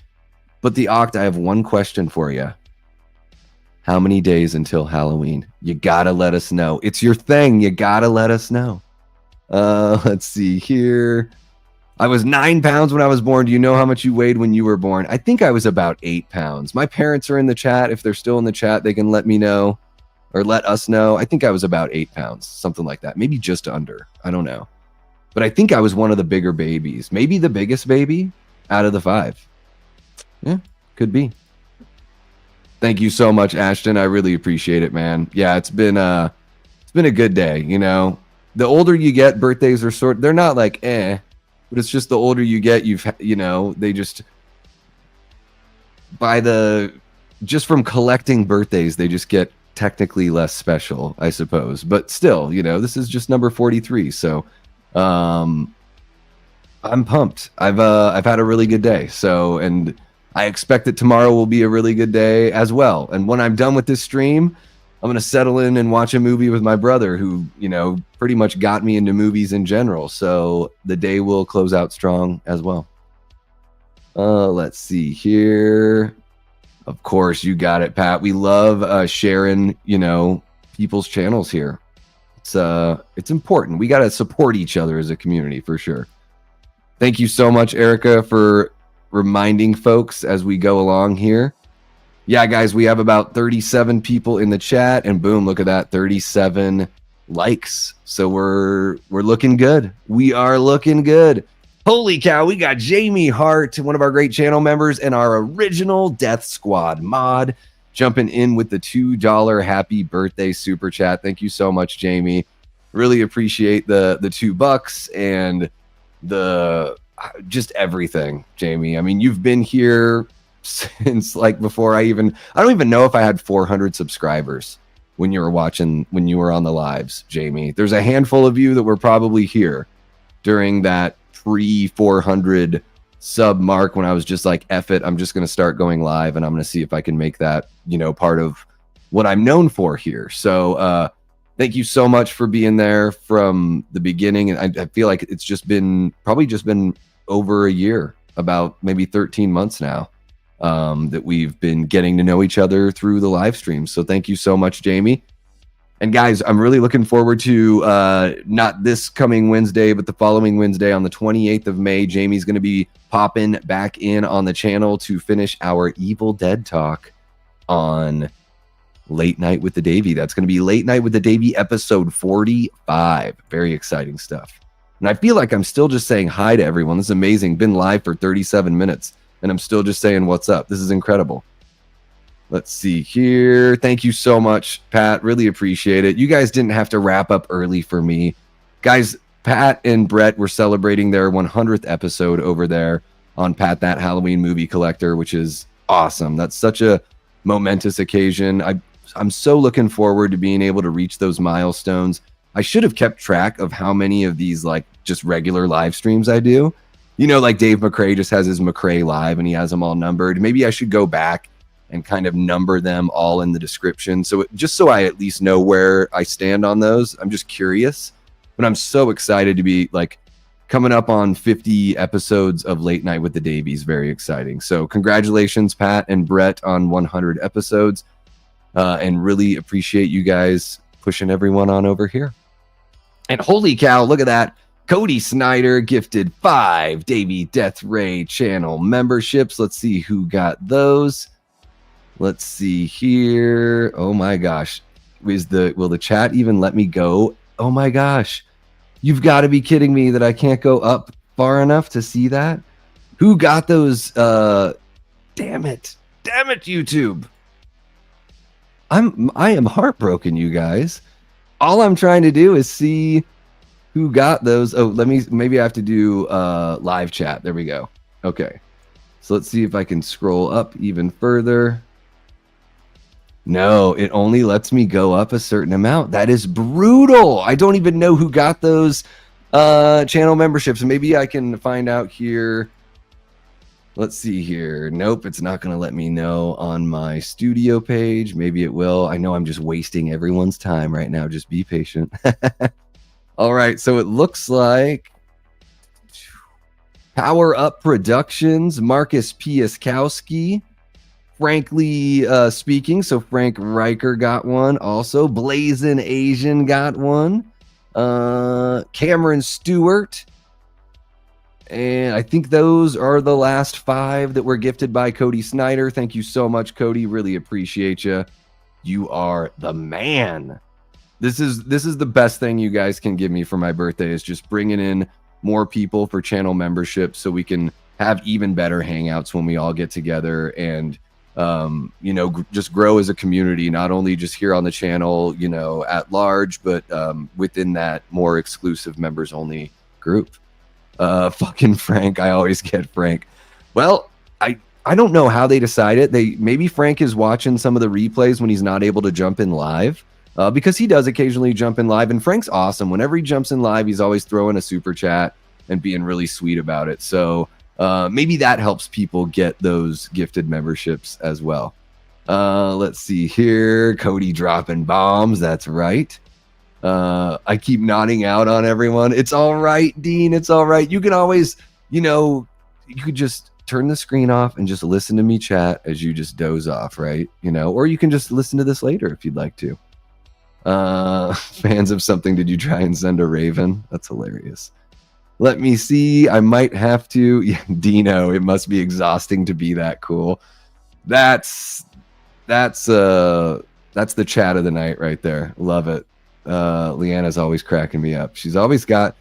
But the Oct, I have one question for you. How many days until Halloween? You gotta let us know. It's your thing. You gotta let us know. Let's see here. I was 9 pounds when I was born. Do you know how much you weighed when you were born? I think I was about 8 pounds. My parents are in the chat. If they're still in the chat, they can let me know or let us know. I think I was about 8 pounds, something like that. Maybe just under. I don't know. But I think I was one of the bigger babies. Maybe the biggest baby out of the 5. Yeah, could be. Thank you so much, Ashton. I really appreciate it, man. Yeah, it's been a good day, you know. The older you get, birthdays are they're not like but it's just the older you get, they just just from collecting birthdays, they just get technically less special, I suppose. But still, this is just number 43, so I'm pumped. I've had a really good day. So, and I expect that tomorrow will be a really good day as well. And when I'm done with this stream, I'm going to settle in and watch a movie with my brother who, pretty much got me into movies in general. So the day will close out strong as well. Let's see here. Of course, you got it, Pat. We love sharing, people's channels here. It's important. We got to support each other as a community for sure. Thank you so much, Erica, for reminding folks as we go along here. Yeah, guys, we have about 37 people in the chat, and boom, look at that, 37 likes. So we're looking good. We are looking good. Holy cow, we got Jamie Hart, one of our great channel members, and our original Death Squad mod jumping in with the $2 happy birthday super chat. Thank you so much, Jamie. Really appreciate the $2 and the just everything, Jamie. I mean, you've been here since like before I don't even know if I had 400 subscribers when you were on the lives, Jamie. There's a handful of you that were probably here during that pre 400 sub mark when I was just like, F it, I'm just going to start going live and I'm going to see if I can make that, part of what I'm known for here. So, thank you so much for being there from the beginning. And I feel like it's probably just been over a year, about maybe 13 months now, that we've been getting to know each other through the live stream. So thank you so much, Jamie. And guys, I'm really looking forward to not this coming Wednesday, but the following Wednesday on the 28th of May. Jamie's going to be popping back in on the channel to finish our Evil Dead talk on Late Night with the Davey. That's going to be Late Night with the Davey episode 45. Very exciting stuff. And I feel like I'm still just saying hi to everyone. This is amazing. Been live for 37 minutes and I'm still just saying what's up. This is incredible. Let's see here. Thank you so much, Pat. Really appreciate it. You guys didn't have to wrap up early for me. Guys, Pat and Brett were celebrating their 100th episode over there on Pat That Halloween Movie Collector, which is awesome. That's such a momentous occasion. I'm so looking forward to being able to reach those milestones. I should have kept track of how many of these like just regular live streams I do. Like Dave McCrae just has his McCrae Live and he has them all numbered. Maybe I should go back and kind of number them all in the description. So just so I at least know where I stand on those. I'm just curious, but I'm so excited to be like coming up on 50 episodes of Late Night with the Davies. Very exciting. So congratulations, Pat and Brett, on 100 episodes. And really appreciate you guys pushing everyone on over here. And holy cow, look at that. Cody Snyder gifted 5 Davey Death Ray channel memberships. Let's see who got those. Let's see here. Oh my gosh. Will the chat even let me go? Oh my gosh. You've got to be kidding me that I can't go up far enough to see that. Who got those? Damn it, YouTube. I am heartbroken, you guys. All I'm trying to do is see who got those. Oh, maybe I have to do live chat. There we go. Okay. So let's see if I can scroll up even further. No, it only lets me go up a certain amount. That is brutal. I don't even know who got those channel memberships. Maybe I can find out here. Let's see here. Nope, it's not going to let me know on my studio page. Maybe it will. I know I'm just wasting everyone's time right now. Just be patient. All right, so it looks like Power Up Productions, Marcus Piaskowski, Frankly Speaking. So Frank Riker got one also. Blazin' Asian got one. Cameron Stewart. And I think those are the last 5 that were gifted by Cody Snyder. Thank you so much, Cody. Really appreciate you. You are the man. This is the best thing you guys can give me for my birthday, is just bringing in more people for channel membership so we can have even better hangouts when we all get together and just grow as a community, not only just here on the channel, at large, but within that more exclusive members only group. Fucking Frank. I always get Frank. Well, I don't know how they decide it. Maybe Frank is watching some of the replays when he's not able to jump in live, because he does occasionally jump in live, and Frank's awesome. Whenever he jumps in live, he's always throwing a super chat and being really sweet about it. So maybe that helps people get those gifted memberships as well. Let's see here. Cody dropping bombs. That's right. I keep nodding out on everyone. It's all right, Dean. It's all right. You can always, you could just turn the screen off and just listen to me chat as you just doze off, right? Or you can just listen to this later if you'd like to. Fans of something, did you try and send a raven? That's hilarious. Let me see. I might have to. Yeah, Dino, it must be exhausting to be that cool. That's the chat of the night right there. Love it. Leanna's always cracking me up. She's always got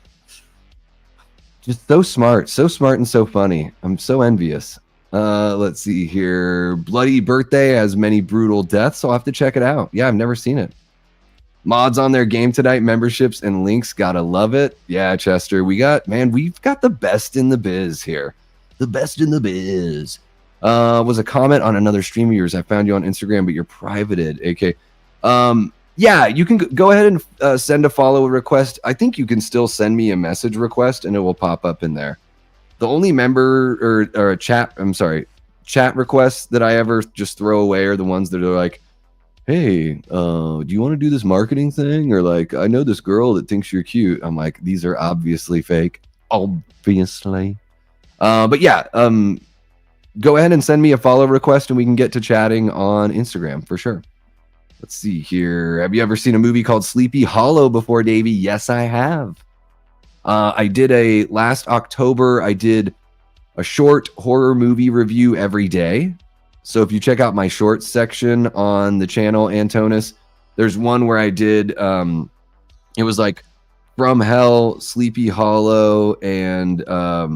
just so smart and so funny. I'm so envious. Let's see here. Bloody Birthday has many brutal deaths. I'll have to check it out. Yeah, I've never seen it. Mods on their Game Tonight memberships and links. Gotta love it. Yeah, Chester, we've got the best in the biz here. The best in the biz. Was a comment on another stream of yours. I found you on Instagram, but you're privated. AK. Yeah, you can go ahead and send a follow request. I think you can still send me a message request and it will pop up in there. The only member or chat requests that I ever just throw away are the ones that are like, hey, do you want to do this marketing thing? Or like, I know this girl that thinks you're cute. I'm like, these are obviously fake. Obviously. But yeah, go ahead and send me a follow request and we can get to chatting on Instagram for sure. Let's see here. Have you ever seen a movie called Sleepy Hollow before, Davey? Yes, I have. I did last October, I did a short horror movie review every day. So if you check out my shorts section on the channel, Antonis, there's one where I did, it was like From Hell, Sleepy Hollow, and I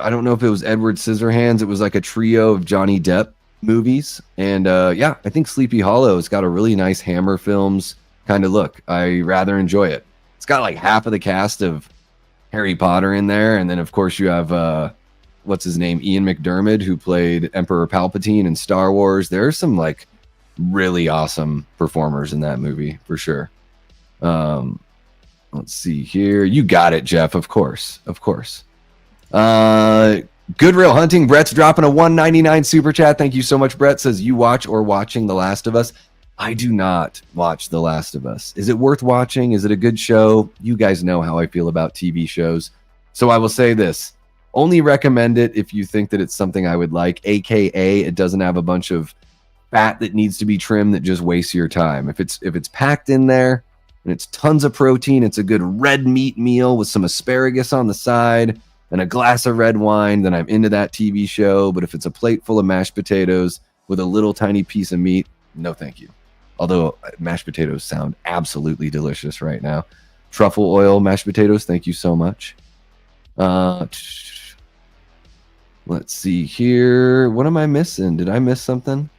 don't know if it was Edward Scissorhands. It was like a trio of Johnny Depp movies. And yeah, I think Sleepy Hollow has got a really nice Hammer Films kind of look. I rather enjoy it. It's got like half of the cast of Harry Potter in there. And then, of course, you have, what's his name? Ian McDiarmid, who played Emperor Palpatine in Star Wars. There are some like really awesome performers in that movie for sure. Let's see here. You got it, Jeff. Of course. Of course. Good Real Hunting. Brett's dropping a $1.99 super chat. Thank you so much, Brett. Says you watch or watching The Last of Us. I do not watch The Last of Us. Is it worth watching? Is it a good show? You guys know how I feel about TV shows. So I will say this. Only recommend it if you think that it's something I would like, aka it doesn't have a bunch of fat that needs to be trimmed that just wastes your time. If it's packed in there and it's tons of protein, it's a good red meat meal with some asparagus on the side and a glass of red wine, then I'm into that TV show. But if it's a plate full of mashed potatoes with a little tiny piece of meat, no thank you. Although mashed potatoes sound absolutely delicious right now. Truffle oil mashed potatoes, thank you so much. Let's see here. What am I missing? Did I miss something?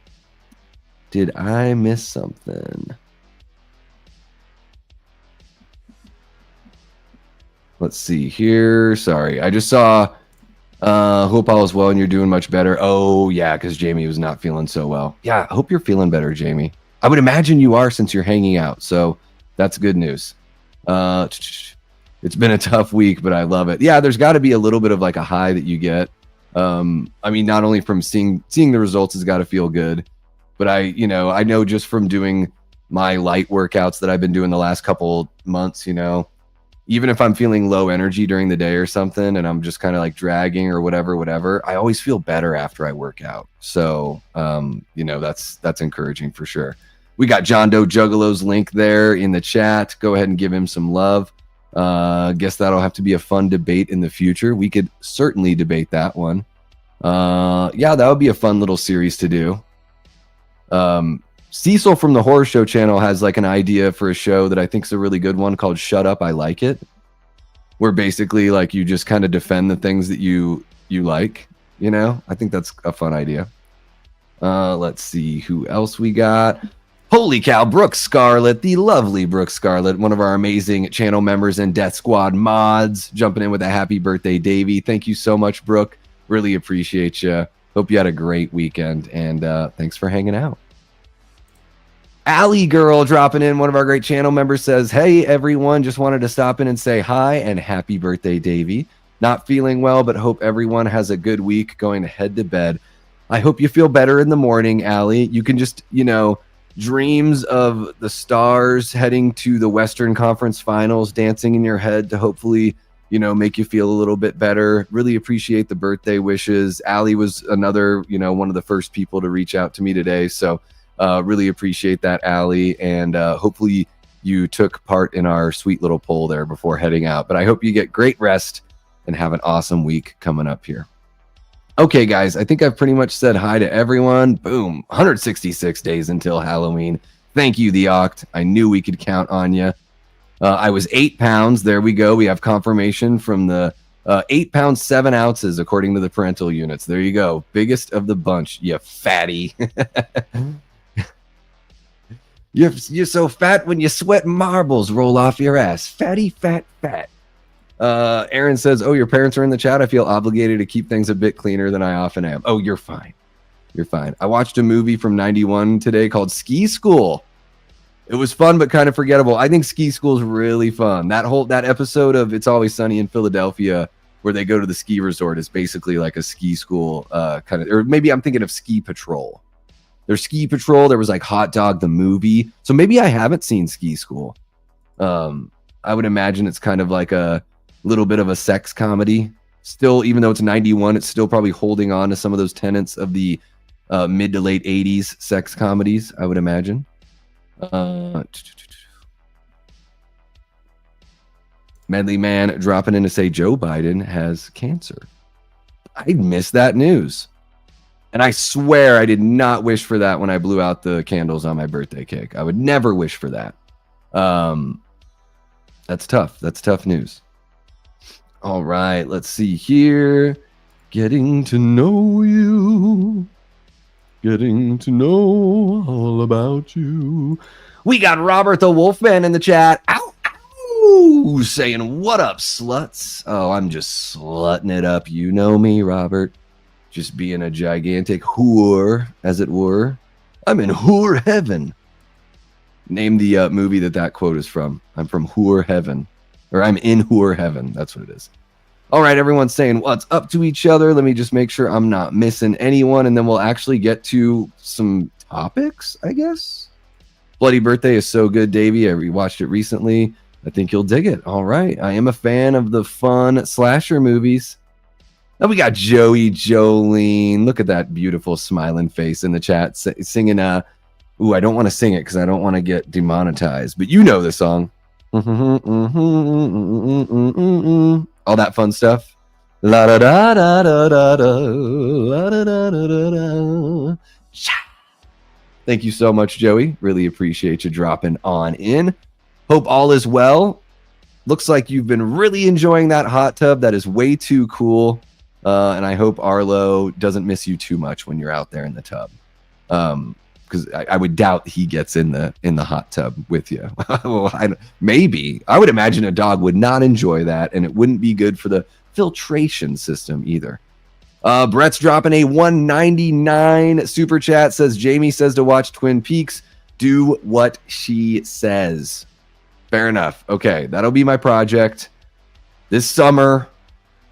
Let's see here. Sorry. I just saw hope all is well and you're doing much better. Oh, yeah, because Jamie was not feeling so well. Yeah, I hope you're feeling better, Jamie. I would imagine you are since you're hanging out. So that's good news. It's been a tough week, but I love it. Yeah, there's got to be a little bit of like a high that you get. I mean, not only from seeing the results has got to feel good, but I know just from doing my light workouts that I've been doing the last couple months, even if I'm feeling low energy during the day or something, and I'm just kind of like dragging or whatever, I always feel better after I work out. So, that's encouraging for sure. We got John Doe Juggalo's link there in the chat. Go ahead and give him some love. Guess that'll have to be a fun debate in the future. We could certainly debate that one. Yeah, that would be a fun little series to do. Cecil from the Horror Show channel has like an idea for a show that I think is a really good one called Shut Up, I Like It, where basically like you just kind of defend the things that you like, I think that's a fun idea. Let's see who else we got. Holy cow, Brooke Scarlett, the lovely Brooke Scarlett, one of our amazing channel members and Death Squad mods, jumping in with a happy birthday, Davey. Thank you so much, Brooke. Really appreciate you. Hope you had a great weekend, and thanks for hanging out. Allie Girl dropping in, one of our great channel members, says, hey, everyone, just wanted to stop in and say hi and happy birthday, Davey. Not feeling well, but hope everyone has a good week going to head to bed. I hope you feel better in the morning, Allie. You can just, dreams of the Stars heading to the Western Conference Finals dancing in your head to hopefully, make you feel a little bit better. Really appreciate the birthday wishes. Allie was another, one of the first people to reach out to me today. So really appreciate that, Allie. And hopefully you took part in our sweet little poll there before heading out. But I hope you get great rest and have an awesome week coming up here. Okay, guys, I think I've pretty much said hi to everyone. Boom, 166 days until Halloween. Thank you, the Oct. I knew we could count on you. I was 8 pounds. There we go. We have confirmation from the 8 pounds, 7 ounces, according to the parental units. There you go. Biggest of the bunch, you fatty. You're so fat when you sweat marbles roll off your ass. Fatty, fat, fat. Aaron says, oh, your parents are in the chat. I feel obligated to keep things a bit cleaner than I often am. Oh, you're fine. You're fine. I watched a movie from 91 today called Ski School. It was fun, but kind of forgettable. I think Ski School is really fun. That episode of It's Always Sunny in Philadelphia where they go to the ski resort is basically like a ski school kind of, or maybe I'm thinking of Ski Patrol. There's Ski Patrol. There was like Hot Dog, the movie. So maybe I haven't seen Ski School. I would imagine it's kind of like a little bit of a sex comedy. Still, even though it's 91, it's still probably holding on to some of those tenets of the mid to late 80s sex comedies, I would imagine. Medley Man dropping in to say Joe Biden has cancer. I missed that news. And I swear I did not wish for that when I blew out the candles on my birthday cake. I would never wish for that. That's tough. That's tough news. All right, let's see here. Getting to know you. Getting to know all about you. We got Robert the Wolfman in the chat. Ow, ow, saying, what up, sluts? Oh, I'm just slutting it up. You know me, Robert. Just being a gigantic whore, as it were. I'm in whore heaven. Name the movie that quote is from. I'm from whore heaven. Or I'm in whore heaven. That's what it is. All right, everyone's saying what's up to each other. Let me just make sure I'm not missing anyone, and then we'll actually get to some topics, I guess. Bloody Birthday is so good, Davey. I rewatched it recently. I think you'll dig it. All right. I am a fan of the fun slasher movies. Now we got Joey Jolene. Look at that beautiful smiling face in the chat singing. Ooh, I don't want to sing it because I don't want to get demonetized, but you know the song. All that fun stuff. La da da da da da da la da da da da da. Thank you so much, Joey. Really appreciate you dropping on in. Hope all is well. Looks like you've been really enjoying that hot tub. That is way too cool. And I hope Arlo doesn't miss you too much when you're out there in the tub. Because I would doubt he gets in the hot tub with you. Well, maybe. I would imagine a dog would not enjoy that, and it wouldn't be good for the filtration system either. Brett's dropping a 199 super chat. Says Jamie says to watch Twin Peaks. Do what she says. Fair enough. Okay, that'll be my project this summer.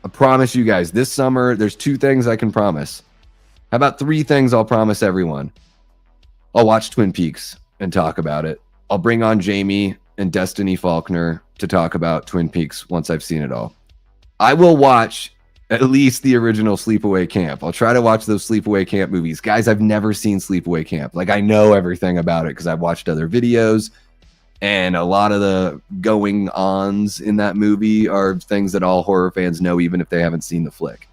I promise you guys, this summer, there's 2 things I can promise. How about 3 things I'll promise everyone? I'll watch Twin Peaks and talk about it. I'll bring on Jamie and Destiny Faulkner to talk about Twin Peaks once I've seen it all. I will watch at least the original Sleepaway Camp. I'll try to watch those Sleepaway Camp movies. Guys, I've never seen Sleepaway Camp. Like, I know everything about it because I've watched other videos. And a lot of the going-ons in that movie are things that all horror fans know, even if they haven't seen the flick.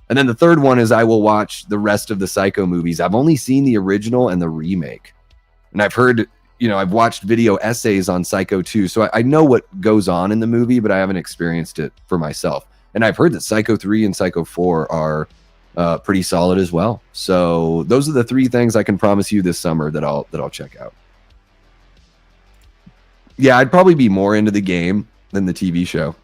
And then the third one is I will watch the rest of the Psycho movies. I've only seen the original and the remake. And I've heard, I've watched video essays on Psycho 2. So I know what goes on in the movie, but I haven't experienced it for myself. And I've heard that Psycho 3 and Psycho 4 are pretty solid as well. So those are the 3 things I can promise you this summer that I'll check out. Yeah, I'd probably be more into the game than the TV show.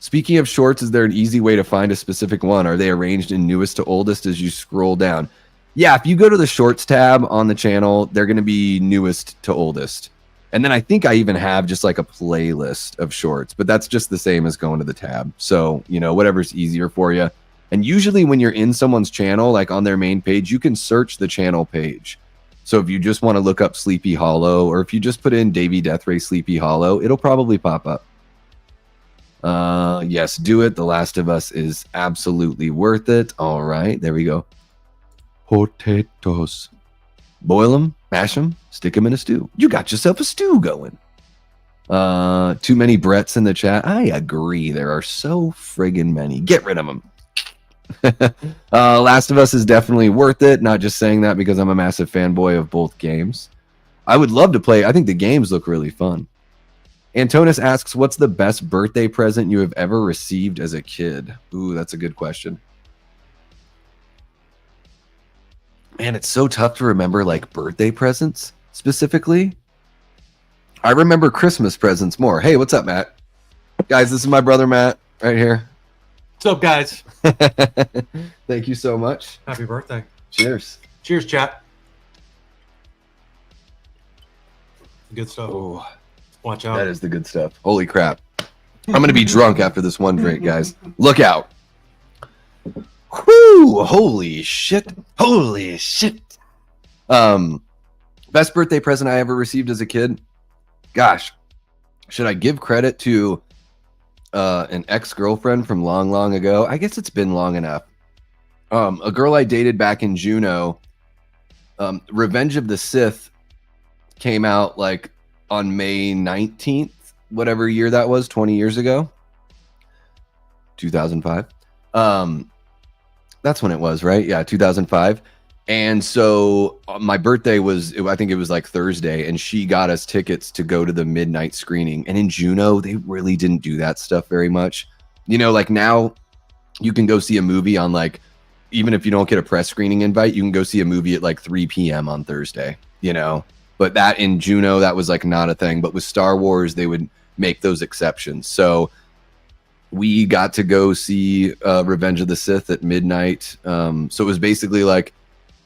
Speaking of shorts, is there an easy way to find a specific one? Are they arranged in newest to oldest as you scroll down? Yeah, if you go to the shorts tab on the channel, they're going to be newest to oldest. And then I think I even have just like a playlist of shorts, but that's just the same as going to the tab. So, whatever's easier for you. And usually when you're in someone's channel, like on their main page, you can search the channel page. So if you just want to look up Sleepy Hollow, or if you just put in Davey Deathray Sleepy Hollow, it'll probably pop up. Yes, do it. The Last of Us is absolutely worth it. All right, there we go. Potatoes. Boil them, Mash them, stick them in a stew. You got yourself a stew going. Too many Bretts in the chat. I agree. There are so friggin' many. Get rid of them. Last of Us is definitely worth it. Not just saying that because I'm a massive fanboy of both games. I would love to play. I think the games look really fun. Antonis asks, what's the best birthday present you have ever received as a kid? Ooh, that's a good question. Man, it's so tough to remember like birthday presents specifically. I remember Christmas presents more. Hey, what's up, Matt? Guys, this is my brother, Matt, right here. What's up, guys? Thank you so much. Happy birthday. Cheers. Cheers, chat. Good stuff. Oh, watch out. That is the good stuff. Holy crap. I'm going to be drunk after this one drink, guys. Look out. Whoo! Holy shit. Holy shit. Best birthday present I ever received as a kid? Gosh. Should I give credit to an ex-girlfriend from long, long ago? I guess it's been long enough. A girl I dated back in Juneau, Revenge of the Sith came out like on May 19th, whatever year that was, 20 years ago. 2005. That's when it was, right? Yeah, 2005. And so my birthday was, I think it was like Thursday, and she got us tickets to go to the midnight screening. And in Juneau, they really didn't do that stuff very much. You know, like now you can go see a movie on like, even if you don't get a press screening invite, you can go see a movie at like 3 p.m. on Thursday, you know? But that in Juneau, that was like not a thing. But with Star Wars, they would make those exceptions. So we got to go see Revenge of the Sith at midnight. So it was basically like,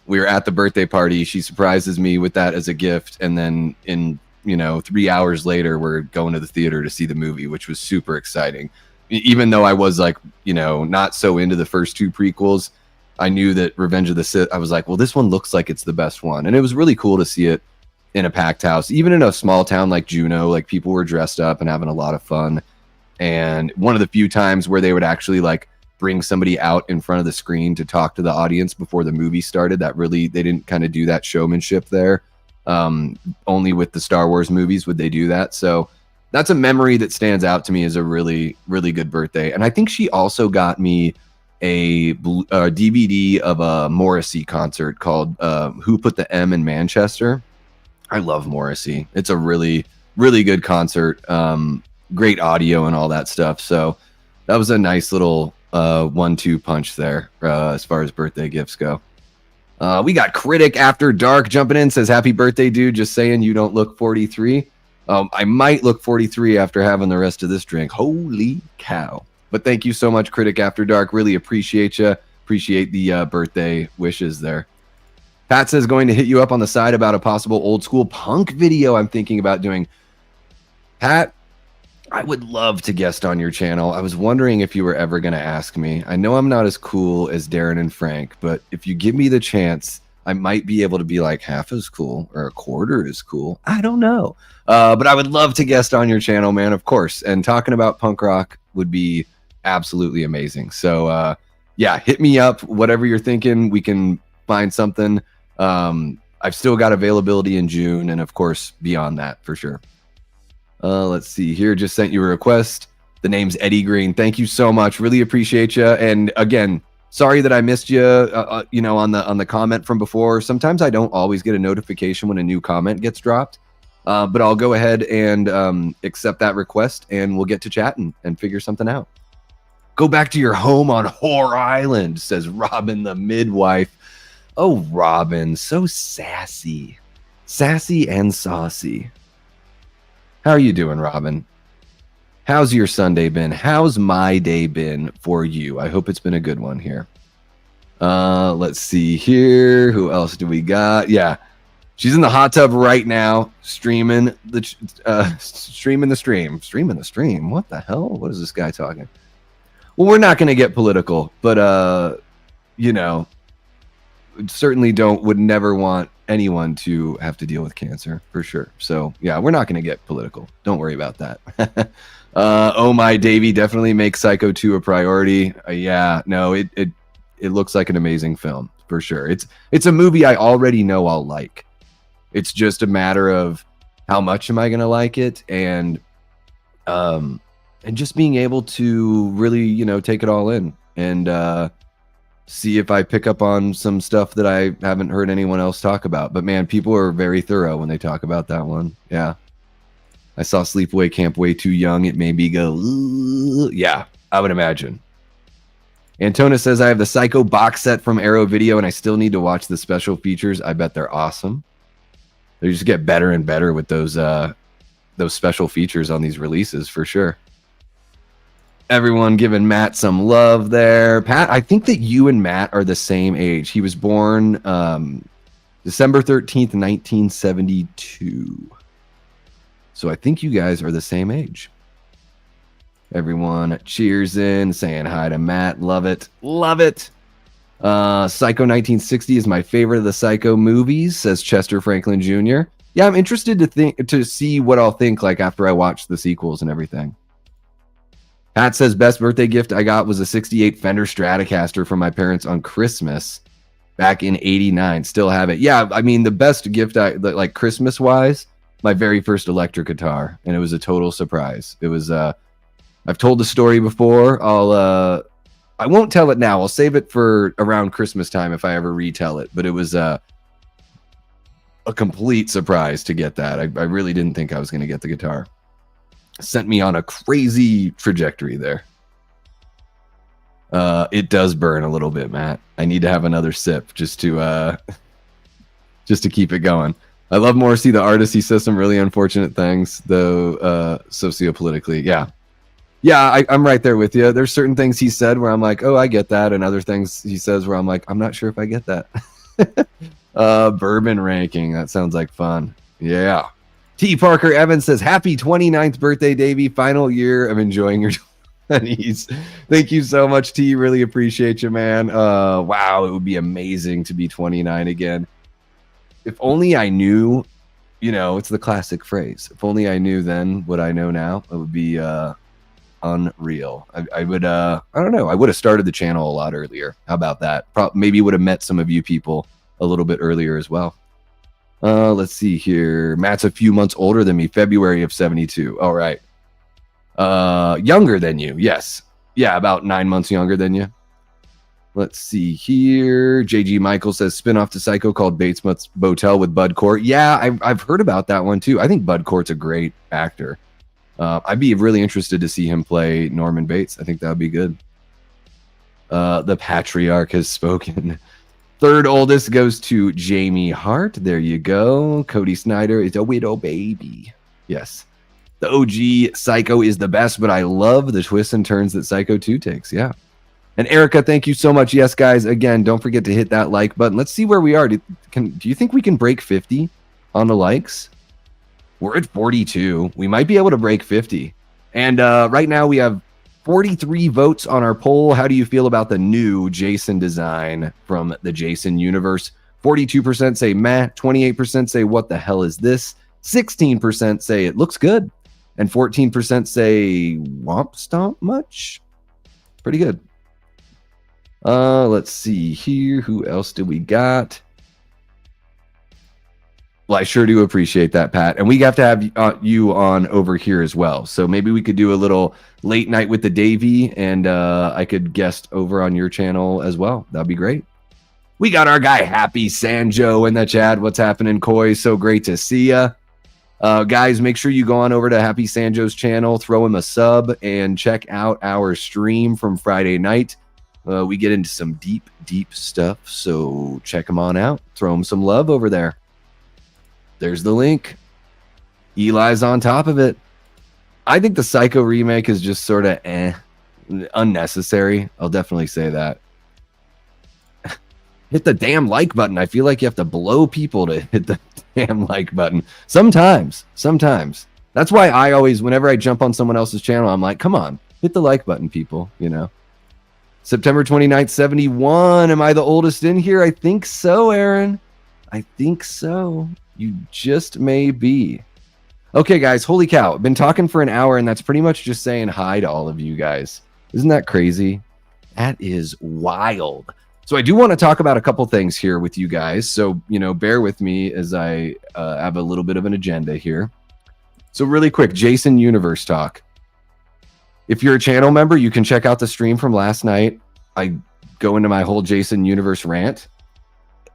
we were at the birthday party. She surprises me with that as a gift. And then in, 3 hours later, we're going to the theater to see the movie, which was super exciting. Even though I was like, not so into the first two prequels, I knew that Revenge of the Sith, I was like, well, this one looks like it's the best one. And it was really cool to see it in a packed house, even in a small town like Juneau. Like people were dressed up and having a lot of fun. And one of the few times where they would actually like bring somebody out in front of the screen to talk to the audience before the movie started. That really, they didn't kind of do that showmanship there. Only with the Star Wars movies would they do that. So that's a memory that stands out to me as a really, really good birthday. And I think she also got me a DVD of a Morrissey concert called Who Put the M in Manchester. I love Morrissey. It's a really, really good concert. Great audio and all that stuff. So that was a nice little 1-2 punch there as far as birthday gifts go. We got Critic After Dark jumping in, says, happy birthday, dude. Just saying you don't look 43. I might look 43 after having the rest of this drink. Holy cow. But thank you so much, Critic After Dark. Really appreciate you. Appreciate the birthday wishes there. Pat says, going to hit you up on the side about a possible old school punk video I'm thinking about doing. Pat, I would love to guest on your channel. I was wondering if you were ever going to ask me. I know I'm not as cool as Darren and Frank, but if you give me the chance, I might be able to be like half as cool or a quarter as cool. I don't know. But I would love to guest on your channel, man, of course. And talking about punk rock would be absolutely amazing. So, yeah, hit me up. Whatever you're thinking, we can find something. I've still got availability in June and, of course, beyond that for sure. Let's see here. Just sent you a request. The name's Eddie Green. Thank you so much. Really appreciate you. And again, sorry that I missed you, on the comment from before. Sometimes I don't always get a notification when a new comment gets dropped. But I'll go ahead and accept that request, and we'll get to chatting and figure something out. Go back to your home on Whore Island, says Robin the midwife. Oh, Robin, so sassy. Sassy and saucy. How are you doing, Robin? How's your Sunday been? How's my day been for you? I hope it's been a good one here. Let's see here. Who else do we got? Yeah, she's in the hot tub right now, streaming the stream. What the hell? What is this guy talking? Well, we're not going to get political, but certainly would never want anyone to have to deal with cancer for sure. So yeah, we're not going to get political. Don't worry about that. Oh my, Davey, definitely make Psycho 2 a priority. Yeah, no, it looks like an amazing film for sure. It's a movie I already know I'll like. It's just a matter of how much am I going to like it, and just being able to really, take it all in and see if I pick up on some stuff that I haven't heard anyone else talk about. But man, people are very thorough when they talk about that one. Yeah. I saw Sleepaway Camp way too young. It made me go, "Ugh." Yeah, I would imagine. Antona says, I have the Psycho box set from Arrow Video, and I still need to watch the special features. I bet they're awesome. They just get better and better with those special features on these releases, for sure. Everyone giving Matt some love there. Pat, I think that you and Matt are the same age. He was born December 13th, 1972. So I think you guys are the same age. Everyone cheers in, saying hi to Matt. Love it. Love it. Psycho 1960 is my favorite of the Psycho movies, says Chester Franklin Jr. Yeah, I'm interested to see what I'll think like after I watch the sequels and everything. Pat says, best birthday gift I got was a 68 Fender Stratocaster from my parents on Christmas back in 89. Still have it. Yeah, I mean, the best gift like Christmas-wise, my very first electric guitar, and it was a total surprise. It was, I've told the story before. I won't tell it now. I'll save it for around Christmas time if I ever retell it, but it was a complete surprise to get that. I really didn't think I was going to get the guitar. Sent me on a crazy trajectory there. It does burn a little bit, Matt. I need to have another sip just to keep it going. I love Morrissey, the artist. He says some really unfortunate things, though, sociopolitically. Yeah, I'm right there with you. There's certain things he said where I'm like, oh, I get that, and other things he says where I'm like, I'm not sure if I get that. Bourbon ranking. That sounds like fun. Yeah. T. Parker Evans says, happy 29th birthday, Davey. Final year of enjoying your 20s. Thank you so much, T. Really appreciate you, man. Wow, it would be amazing to be 29 again. If only I knew, it's the classic phrase. If only I knew then what I know now, it would be unreal. I would, I don't know. I would have started the channel a lot earlier. How about that? Maybe would have met some of you people a little bit earlier as well. Let's see here. Matt's a few months older than me, February of 72. All right. Younger than you. Yes. Yeah, about 9 months younger than you. Let's see here. JG Michael says spin-off to Psycho called Bates Motel with Bud Cort. Yeah, I've heard about that one too. I think Bud Cort's a great actor. I'd be really interested to see him play Norman Bates. I think that would be good. The patriarch has spoken. Third oldest goes to Jamie Hart. There you go. Cody Snyder is a widow baby. Yes. The OG Psycho is the best, but I love the twists and turns that Psycho 2 takes. Yeah. And Erica, thank you so much. Yes, guys. Again, don't forget to hit that like button. Let's see where we are. Do you think we can break 50 on the likes? We're at 42. We might be able to break 50. And right now we have 43 votes on our poll. How do you feel about the new Jason design from the Jason universe? 42% say meh, 28% say what the hell is this? 16% say it looks good, and 14% say womp stomp much. Pretty good. Let's see here. Who else do we got? Well, I sure do appreciate that, Pat. And we have to have you on over here as well. So maybe we could do a little late night with the Davey, and I could guest over on your channel as well. That'd be great. We got our guy Happy Sanjo in the chat. What's happening, Koi? So great to see ya. Guys, make sure you go on over to Happy Sanjo's channel, throw him a sub, and check out our stream from Friday night. We get into some deep, deep stuff, so check him on out. Throw him some love over there. There's the link. Eli's on top of it. I think the Psycho remake is just sort of unnecessary. I'll definitely say that. Hit the damn like button. I feel like you have to blow people to hit the damn like button. Sometimes. That's why I always, whenever I jump on someone else's channel, I'm like, come on, hit the like button, people, September 29th, 71. Am I the oldest in here? I think so, Aaron. I think so. You just may be. Okay, guys, holy cow. I've been talking for an hour, and that's pretty much just saying hi to all of you guys. Isn't that crazy? That is wild. So I do want to talk about a couple things here with you guys. So, bear with me as I have a little bit of an agenda here. So really quick, Jason Universe talk. If you're a channel member, you can check out the stream from last night. I go into my whole Jason Universe rant,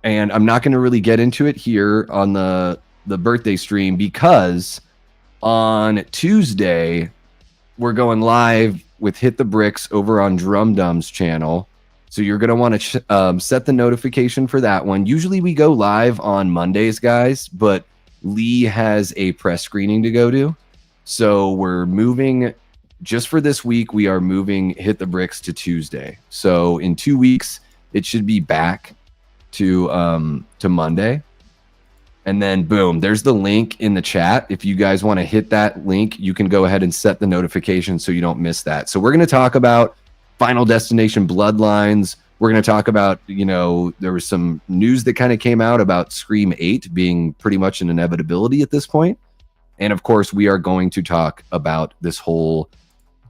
and I'm not going to really get into it here on the birthday stream because on Tuesday, we're going live with Hit the Bricks over on Drum Dumb's channel. So you're going to want to set the notification for that one. Usually we go live on Mondays, guys, but Lee has a press screening to go to. So we're moving, just for this week, we are moving Hit the Bricks to Tuesday. So in 2 weeks, it should be back to Monday. And then boom, there's the link in the chat. If you guys want to hit that link, you can go ahead and set the notification so you don't miss that. So we're going to talk about Final Destination Bloodlines. We're going to talk about, there was some news that kind of came out about Scream 8 being pretty much an inevitability at this point. And of course, we are going to talk about this whole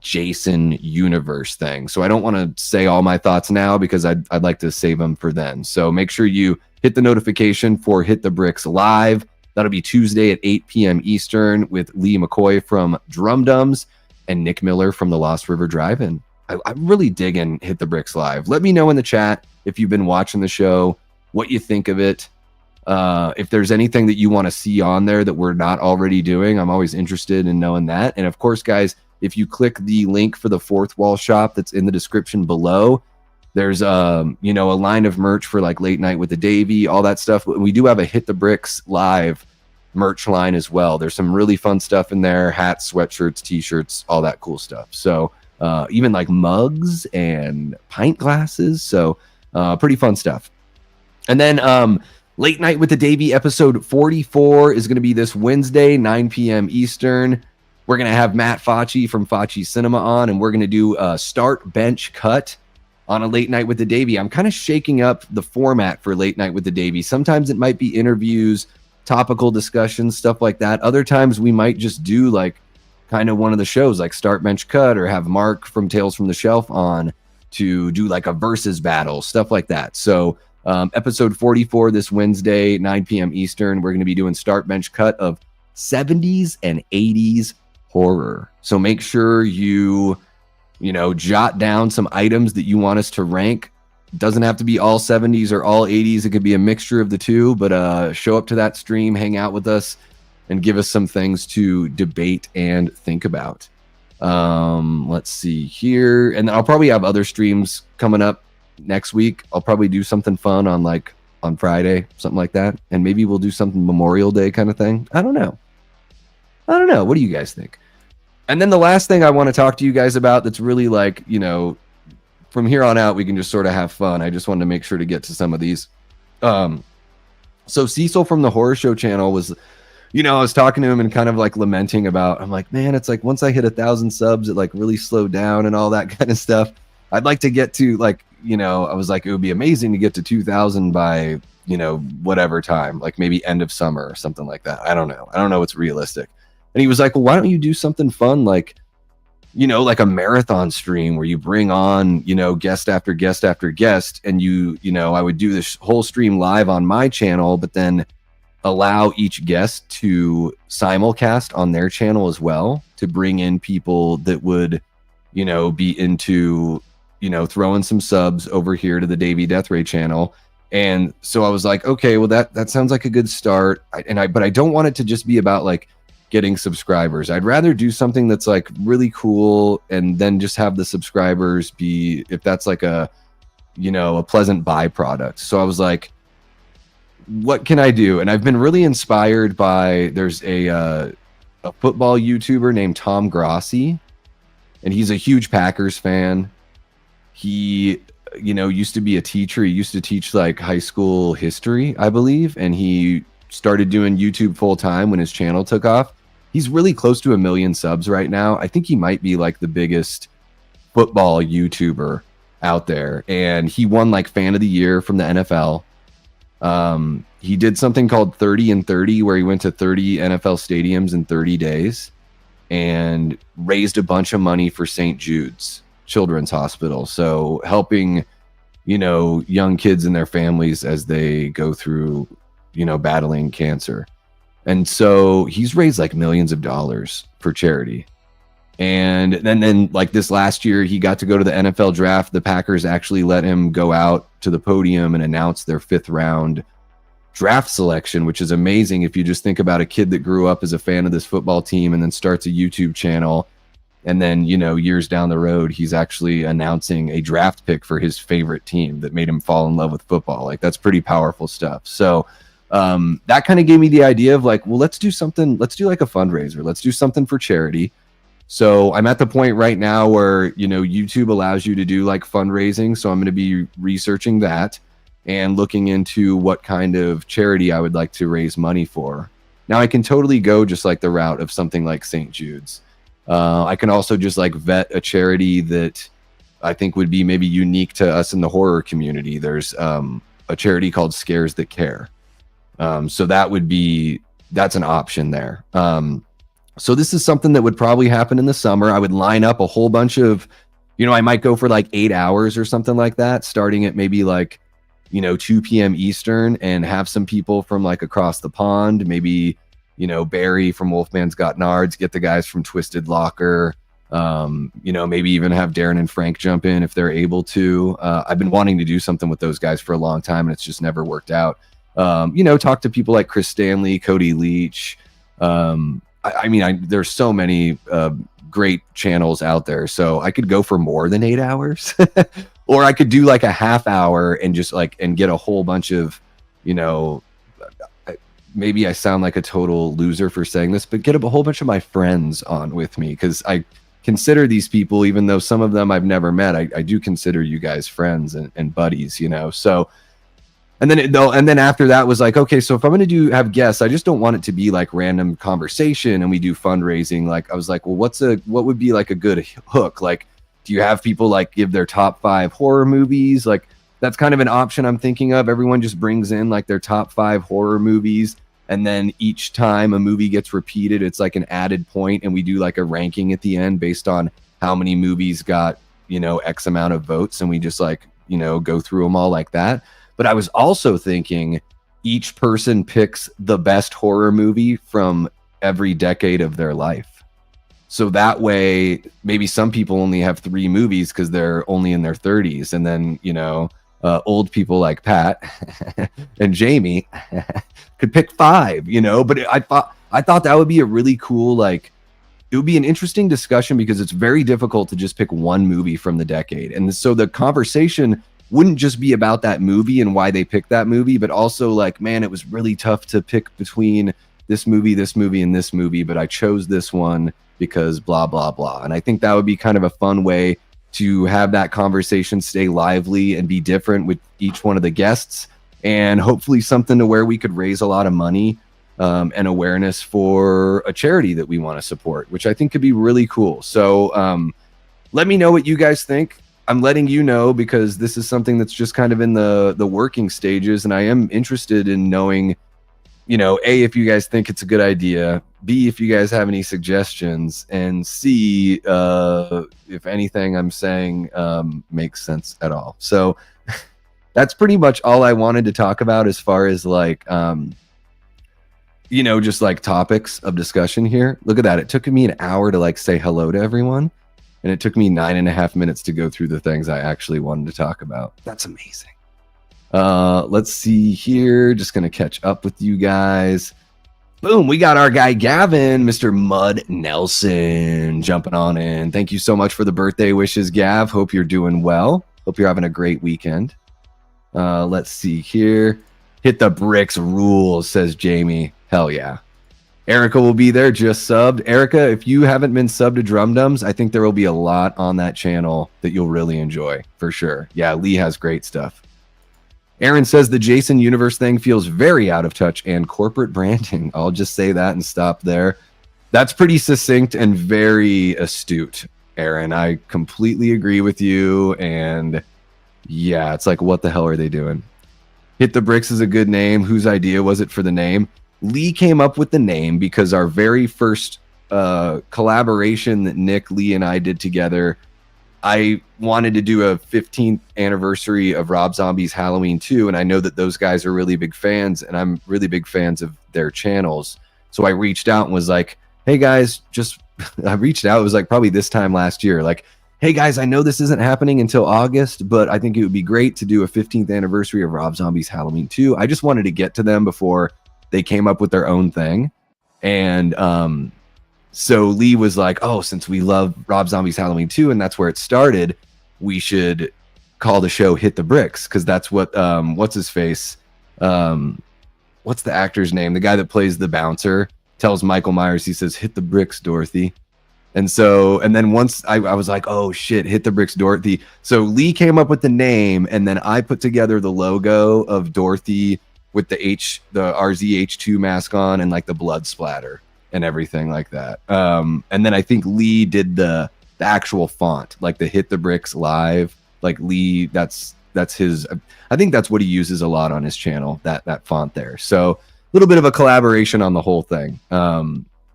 Jason Universe thing. So I don't want to say all my thoughts now because I'd like to save them for then. So make sure you hit the notification for Hit the Bricks Live. That'll be Tuesday at 8 p.m. Eastern with Lee McCoy from Drum Dumbs and Nick Miller from the Lost River Drive-In. I'm really digging Hit the Bricks Live. Let me know in the chat if you've been watching the show, what you think of it. If there's anything that you want to see on there that we're not already doing, I'm always interested in knowing that. And of course, guys, if you click the link for the Fourth Wall shop that's in the description below, there's a line of merch for like Late Night with the Davey, all that stuff. We do have a Hit the Bricks Live merch line as well. There's some really fun stuff in there: hats, sweatshirts, t-shirts, all that cool stuff. So even like mugs and pint glasses. So pretty fun stuff. And then Late Night with the Davey episode 44 is going to be this Wednesday, 9 p.m. Eastern. We're going to have Matt Facci from Facci Cinema on, and we're going to do a start bench cut on a Late Night with the Davey. I'm kind of shaking up the format for Late Night with the Davey. Sometimes it might be interviews, topical discussions, stuff like that. Other times we might just do like kind of one of the shows like Start Bench Cut, or have Mark from Tales from the Shelf on to do like a versus battle, stuff like that. So episode 44 this Wednesday, 9 p.m. Eastern, we're going to be doing Start Bench Cut of 70s and 80s horror. So make sure you jot down some items that you want us to rank. It doesn't have to be all 70s or all 80s. It could be a mixture of the two, but show up to that stream, hang out with us, and give us some things to debate and think about. Let's see here. And then I'll probably have other streams coming up next week. I'll probably do something fun on Friday, something like that. And maybe we'll do something Memorial Day kind of thing. I don't know. What do you guys think? And then the last thing I want to talk to you guys about that's really like, from here on out, we can just sort of have fun. I just wanted to make sure to get to some of these. So Cecil from the Horror Show channel was, I was talking to him and kind of like lamenting about, I'm like, man, it's like once I hit 1,000 subs, it like really slowed down and all that kind of stuff. I'd like to get to like, I was like, it would be amazing to get to 2,000 by, whatever time, like maybe end of summer or something like that. I don't know what's realistic. And he was like, well, why don't you do something fun like, like a marathon stream where you bring on, guest after guest after guest. And I would do this whole stream live on my channel, but then allow each guest to simulcast on their channel as well, to bring in people that would, be into, throwing some subs over here to the Davey Death Ray channel. And so I was like, okay, well, that sounds like a good start. But I don't want it to just be about like getting subscribers. I'd rather do something that's like really cool and then just have the subscribers be, if that's like a pleasant byproduct. So I was like, what can I do? And I've been really inspired by, there's a football YouTuber named Tom Grossi, and he's a huge Packers fan. He, used to be a teacher. He used to teach like high school history, I believe. And he started doing YouTube full time when his channel took off. He's really close to 1 million subs right now. I think he might be like the biggest football YouTuber out there. And he won like Fan of the Year from the NFL. He did something called 30 and 30, where he went to 30 NFL stadiums in 30 days and raised a bunch of money for St. Jude's Children's Hospital. So helping, young kids and their families as they go through, battling cancer. And so he's raised like millions of dollars for charity. And then like this last year, he got to go to the NFL draft. The Packers actually let him go out to the podium and announce their 5th round draft selection, which is amazing if you just think about a kid that grew up as a fan of this football team and then starts a YouTube channel. And then, years down the road, he's actually announcing a draft pick for his favorite team that made him fall in love with football. Like, that's pretty powerful stuff. So that kind of gave me the idea of like, well, let's do something. Let's do like a fundraiser. Let's do something for charity. So I'm at the point right now where, YouTube allows you to do like fundraising. So I'm going to be researching that and looking into what kind of charity I would like to raise money for. Now I can totally go just like the route of something like St. Jude's. I can also just like vet a charity that I think would be maybe unique to us in the horror community. There's a charity called Scares That Care. So that's an option there. So this is something that would probably happen in the summer. I would line up a whole bunch of, I might go for like 8 hours or something like that, starting at maybe like, 2 p.m. Eastern, and have some people from like across the pond, maybe, Barry from Wolfman's Got Nards, get the guys from Twisted Locker, maybe even have Darren and Frank jump in if they're able to. I've been wanting to do something with those guys for a long time, and it's just never worked out. Talk to people like Chris Stanley, Cody Leach. There's so many great channels out there, so I could go for more than 8 hours, or I could do like a half hour and just like, and get a whole bunch of, maybe I sound like a total loser for saying this, but get a whole bunch of my friends on with me, because I consider these people, even though some of them I've never met, I do consider you guys friends and buddies, so. And then after that was like, okay, so if I'm going to have guests, I just don't want it to be like random conversation and we do fundraising. Like, I was like, well, what would be like a good hook? Like, do you have people like give their top 5 horror movies? Like, that's kind of an option I'm thinking of. Everyone just brings in like their top 5 horror movies. And then each time a movie gets repeated, it's like an added point, and we do like a ranking at the end based on how many movies got, X amount of votes. And we just like, go through them all like that. But I was also thinking each person picks the best horror movie from every decade of their life. So that way, maybe some people only have 3 movies because they're only in their 30s. And then, old people like Pat and Jamie could pick 5, But I thought that would be a really cool, like, it would be an interesting discussion, because it's very difficult to just pick one movie from the decade. And so the conversation wouldn't just be about that movie and why they picked that movie, but also like, man, it was really tough to pick between this movie, and this movie, but I chose this one because blah, blah, blah. And I think that would be kind of a fun way to have that conversation stay lively and be different with each one of the guests, and hopefully something to where we could raise a lot of money and awareness for a charity that we want to support, which I think could be really cool. So let me know what you guys think. I'm letting you know because this is something that's just kind of in the working stages, and I am interested in knowing, A, if you guys think it's a good idea, B, if you guys have any suggestions, and C, if anything I'm saying makes sense at all. So that's pretty much all I wanted to talk about as far as like, just like topics of discussion here. Look at that. It took me an hour to like say hello to everyone. And it took me 9.5 minutes to go through the things I actually wanted to talk about. That's amazing. Let's see here. Just going to catch up with you guys. Boom. We got our guy, Gavin, Mr. Mud Nelson, jumping on in. Thank you so much for the birthday wishes, Gav. Hope you're doing well. Hope you're having a great weekend. Let's see here. Hit the bricks rules, says Jamie. Hell yeah. Erica will be there, just subbed. Erica, if you haven't been subbed to Drum Dums, I think there will be a lot on that channel that you'll really enjoy, for sure. Yeah, Lee has great stuff. Aaron says the Jason Universe thing feels very out of touch and corporate branding. I'll just say that and stop there. That's pretty succinct and very astute, Aaron. I completely agree with you. And yeah, it's like, what the hell are they doing? Hit the Bricks is a good name. Whose idea was it for the name? Lee came up with the name because our very first collaboration that Nick, Lee, and I did together I wanted to do a 15th anniversary of Rob Zombie's Halloween 2, and I know that those guys are really big fans, and I'm really big fans of their channels. So I reached out and was like, hey guys, I reached out, it was like probably this time last year, like, hey guys, I know this isn't happening until August, but I think it would be great to do a 15th anniversary of Rob Zombie's Halloween 2. I just wanted to get to them before they came up with their own thing. And so Lee was like, oh, since we love Rob Zombie's Halloween 2 and that's where it started, we should call the show Hit the Bricks, because that's what what's his face, what's the actor's name, the guy that plays the bouncer tells Michael Myers, he says, hit the bricks, Dorothy. And then once I was like, oh shit, hit the bricks, Dorothy. So Lee came up with the name, and then I put together the logo of Dorothy with the RZH2 mask on and like the blood splatter and everything like that. And then I think Lee did the actual font, like the Hit the Bricks Live. Like Lee, that's his. I think that's what he uses a lot on his channel. That font there. So a little bit of a collaboration on the whole thing.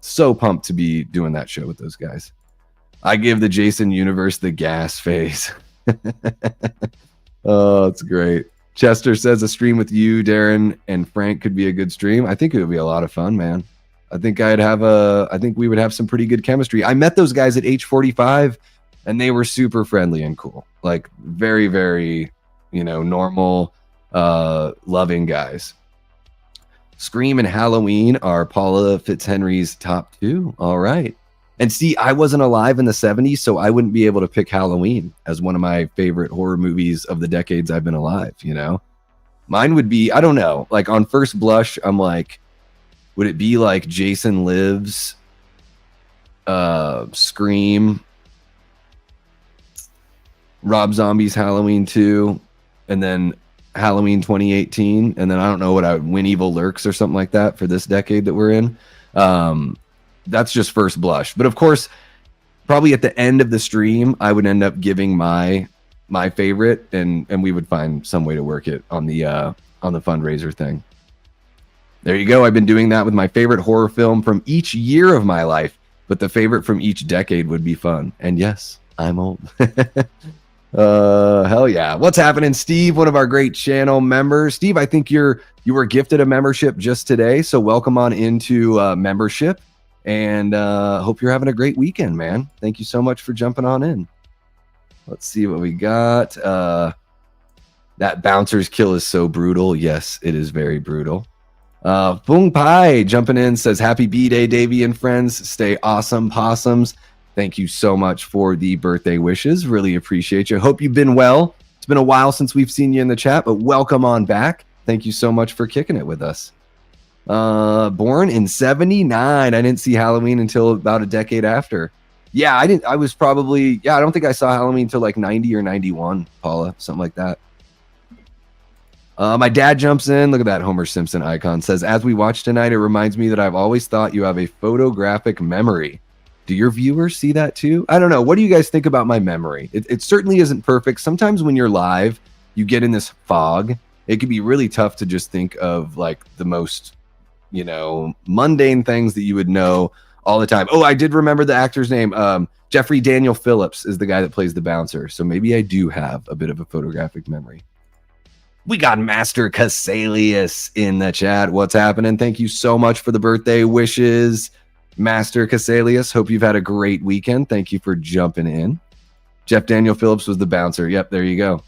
So pumped to be doing that show with those guys. I give the Jason universe the gas face. Oh, it's great. Chester says a stream with you, Darren, and Frank could be a good stream. I think it would be a lot of fun, man. I think we would have some pretty good chemistry. I met those guys at H45 and they were super friendly and cool. Like very, very, normal, loving guys. Scream and Halloween are Paula Fitzhenry's top 2. All right. And see, I wasn't alive in the 70s, so I wouldn't be able to pick Halloween as one of my favorite horror movies of the decades I've been alive, Mine would be, I don't know, like on first blush, I'm like, would it be like Jason Lives, Scream, Rob Zombie's Halloween 2, and then Halloween 2018, and then I don't know what When Evil Lurks or something like that for this decade that we're in. That's just first blush. But of course, probably at the end of the stream, I would end up giving my favorite, and we would find some way to work it on the fundraiser thing. There you go. I've been doing that with my favorite horror film from each year of my life, but the favorite from each decade would be fun. And yes, I'm old. Hell yeah. What's happening, Steve? One of our great channel members. Steve, I think you were gifted a membership just today, so welcome on into membership, and hope you're having a great weekend, man. Thank you so much for jumping on in. Let's see what we got. That bouncer's kill is so brutal. Yes, it is very brutal. Fung Pai jumping in says, happy B-Day, Davey and friends. Stay awesome, possums. Thank you so much for the birthday wishes. Really appreciate you. Hope you've been well. It's been a while since we've seen you in the chat, but welcome on back. Thank you so much for kicking it with us. Born in 79. I didn't see Halloween until about a decade after. Yeah, I didn't. I was probably, I don't think I saw Halloween until like 90 or 91, Paula, something like that. My dad jumps in. Look at that Homer Simpson icon. Says, as we watch tonight, it reminds me that I've always thought you have a photographic memory. Do your viewers see that too? I don't know. What do you guys think about my memory? It certainly isn't perfect. Sometimes when you're live, you get in this fog. It can be really tough to just think of like the most, mundane things that you would know all the time. Oh, I did remember the actor's name. Jeffrey Daniel Phillips is the guy that plays the bouncer. So maybe I do have a bit of a photographic memory. We got Master Casalius in the chat. What's happening? Thank you so much for the birthday wishes, Master Casalius. Hope you've had a great weekend. Thank you for jumping in. Jeff Daniel Phillips was the bouncer. Yep, there you go.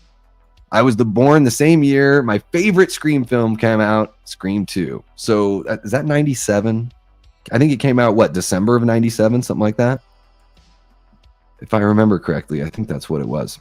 I was born the same year my favorite Scream film came out, Scream 2. So is that 97? I think it came out, December of 97, something like that. If I remember correctly, I think that's what it was.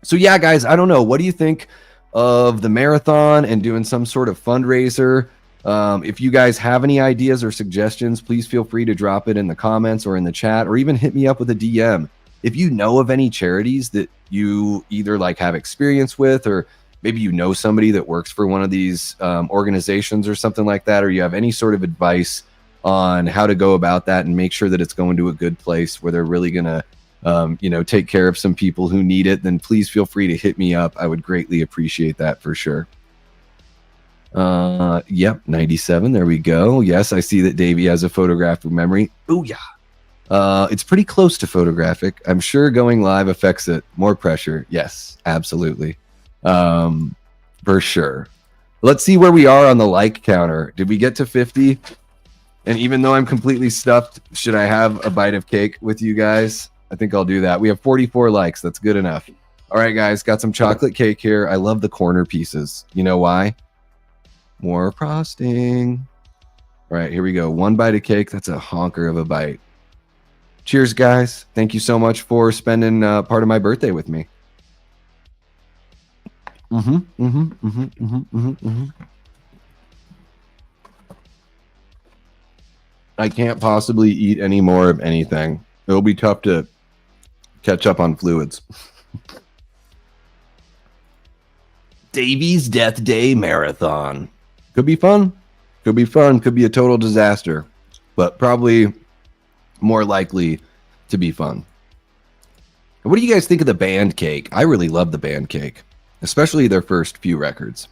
So yeah, guys, I don't know. What do you think of the marathon and doing some sort of fundraiser? If you guys have any ideas or suggestions, please feel free to drop it in the comments or in the chat, or even hit me up with a DM. If you know of any charities that you either have experience with, or maybe you know somebody that works for one of these organizations or something like that, or you have any sort of advice on how to go about that and make sure that it's going to a good place where they're really going to take care of some people who need it, then please feel free to hit me up. I would greatly appreciate that for sure. Yep, 97. There we go. Yes, I see that Davey has a photographic memory. Oh yeah. It's pretty close to photographic. I'm sure going live affects it. More pressure. Yes, absolutely. For sure. Let's see where we are on the like counter. Did we get to 50? And even though I'm completely stuffed, should I have a bite of cake with you guys? I think I'll do that. We have 44 likes. That's good enough. All right, guys, got some chocolate cake here. I love the corner pieces. You know why? More frosting. All right, here we go. One bite of cake. That's a honker of a bite. Cheers, guys. Thank you so much for spending part of my birthday with me. I can't possibly eat any more of anything. It'll be tough to catch up on fluids. Davy's Death Day Marathon. Could be fun. Could be fun. Could be a total disaster. But probably more likely to be fun. What do you guys think of the band Cake? I really love the band Cake, especially their first few records.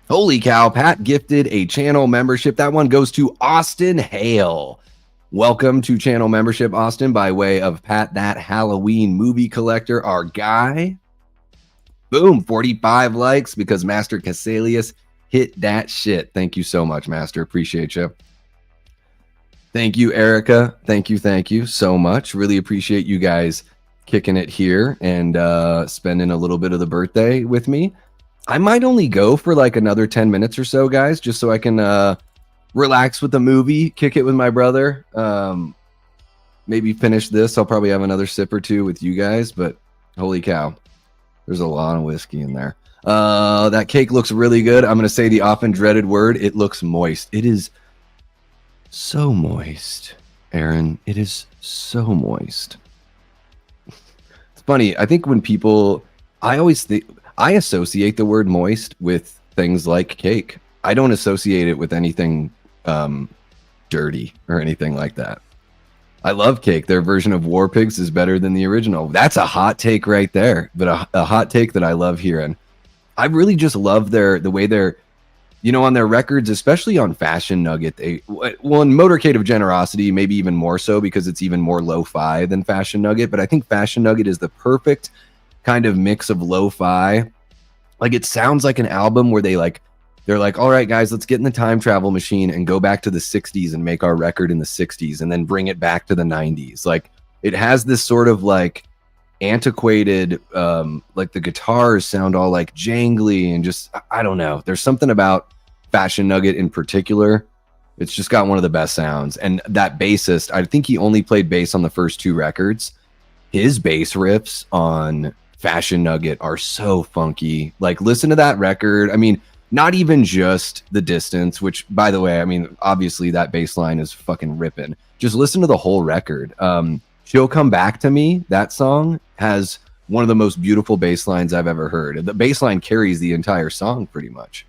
Holy cow, Pat gifted a channel membership. That one goes to Austin Hale. Welcome to channel membership, Austin, by way of Pat, that Halloween movie collector, our guy. Boom, 45 likes because Master Casalius hit that shit. Thank you so much, Master. Appreciate you. Thank you, Erica. Thank you so much. Really appreciate you guys kicking it here and spending a little bit of the birthday with me. I might only go for like another 10 minutes or so, guys, just so I can relax with the movie, kick it with my brother. Maybe finish this. I'll probably have another sip or two with you guys, but holy cow, there's a lot of whiskey in there. That cake looks really good. I'm going to say the often dreaded word. It looks moist. It is so moist, Aaron. It is so moist. It's funny. I think when people, I associate the word moist with things like cake. I don't associate it with anything dirty or anything like that. I love cake. Their version of War Pigs is better than the original. That's a hot take right there, but a hot take that I love hearing. I really just love the way they're, on their records, especially on Fashion Nugget. In Motorcade of Generosity, maybe even more so because it's even more lo-fi than Fashion Nugget. But I think Fashion Nugget is the perfect kind of mix of lo-fi. Like, it sounds like an album where they're like, all right, guys, let's get in the time travel machine and go back to the 60s and make our record in the 60s and then bring it back to the 90s. Like, it has this sort of like antiquated, like the guitars sound all like jangly and just, I don't know. There's something about Fashion Nugget in particular. It's just got one of the best sounds. And that bassist, I think he only played bass on the first two records. His bass riffs on Fashion Nugget are so funky. Like, listen to that record. I mean, not even just The Distance, which, by the way, I mean, obviously that bass line is fucking ripping. Just listen to the whole record. She'll Come Back to Me, that song, has one of the most beautiful bass lines I've ever heard. The bass line carries the entire song pretty much.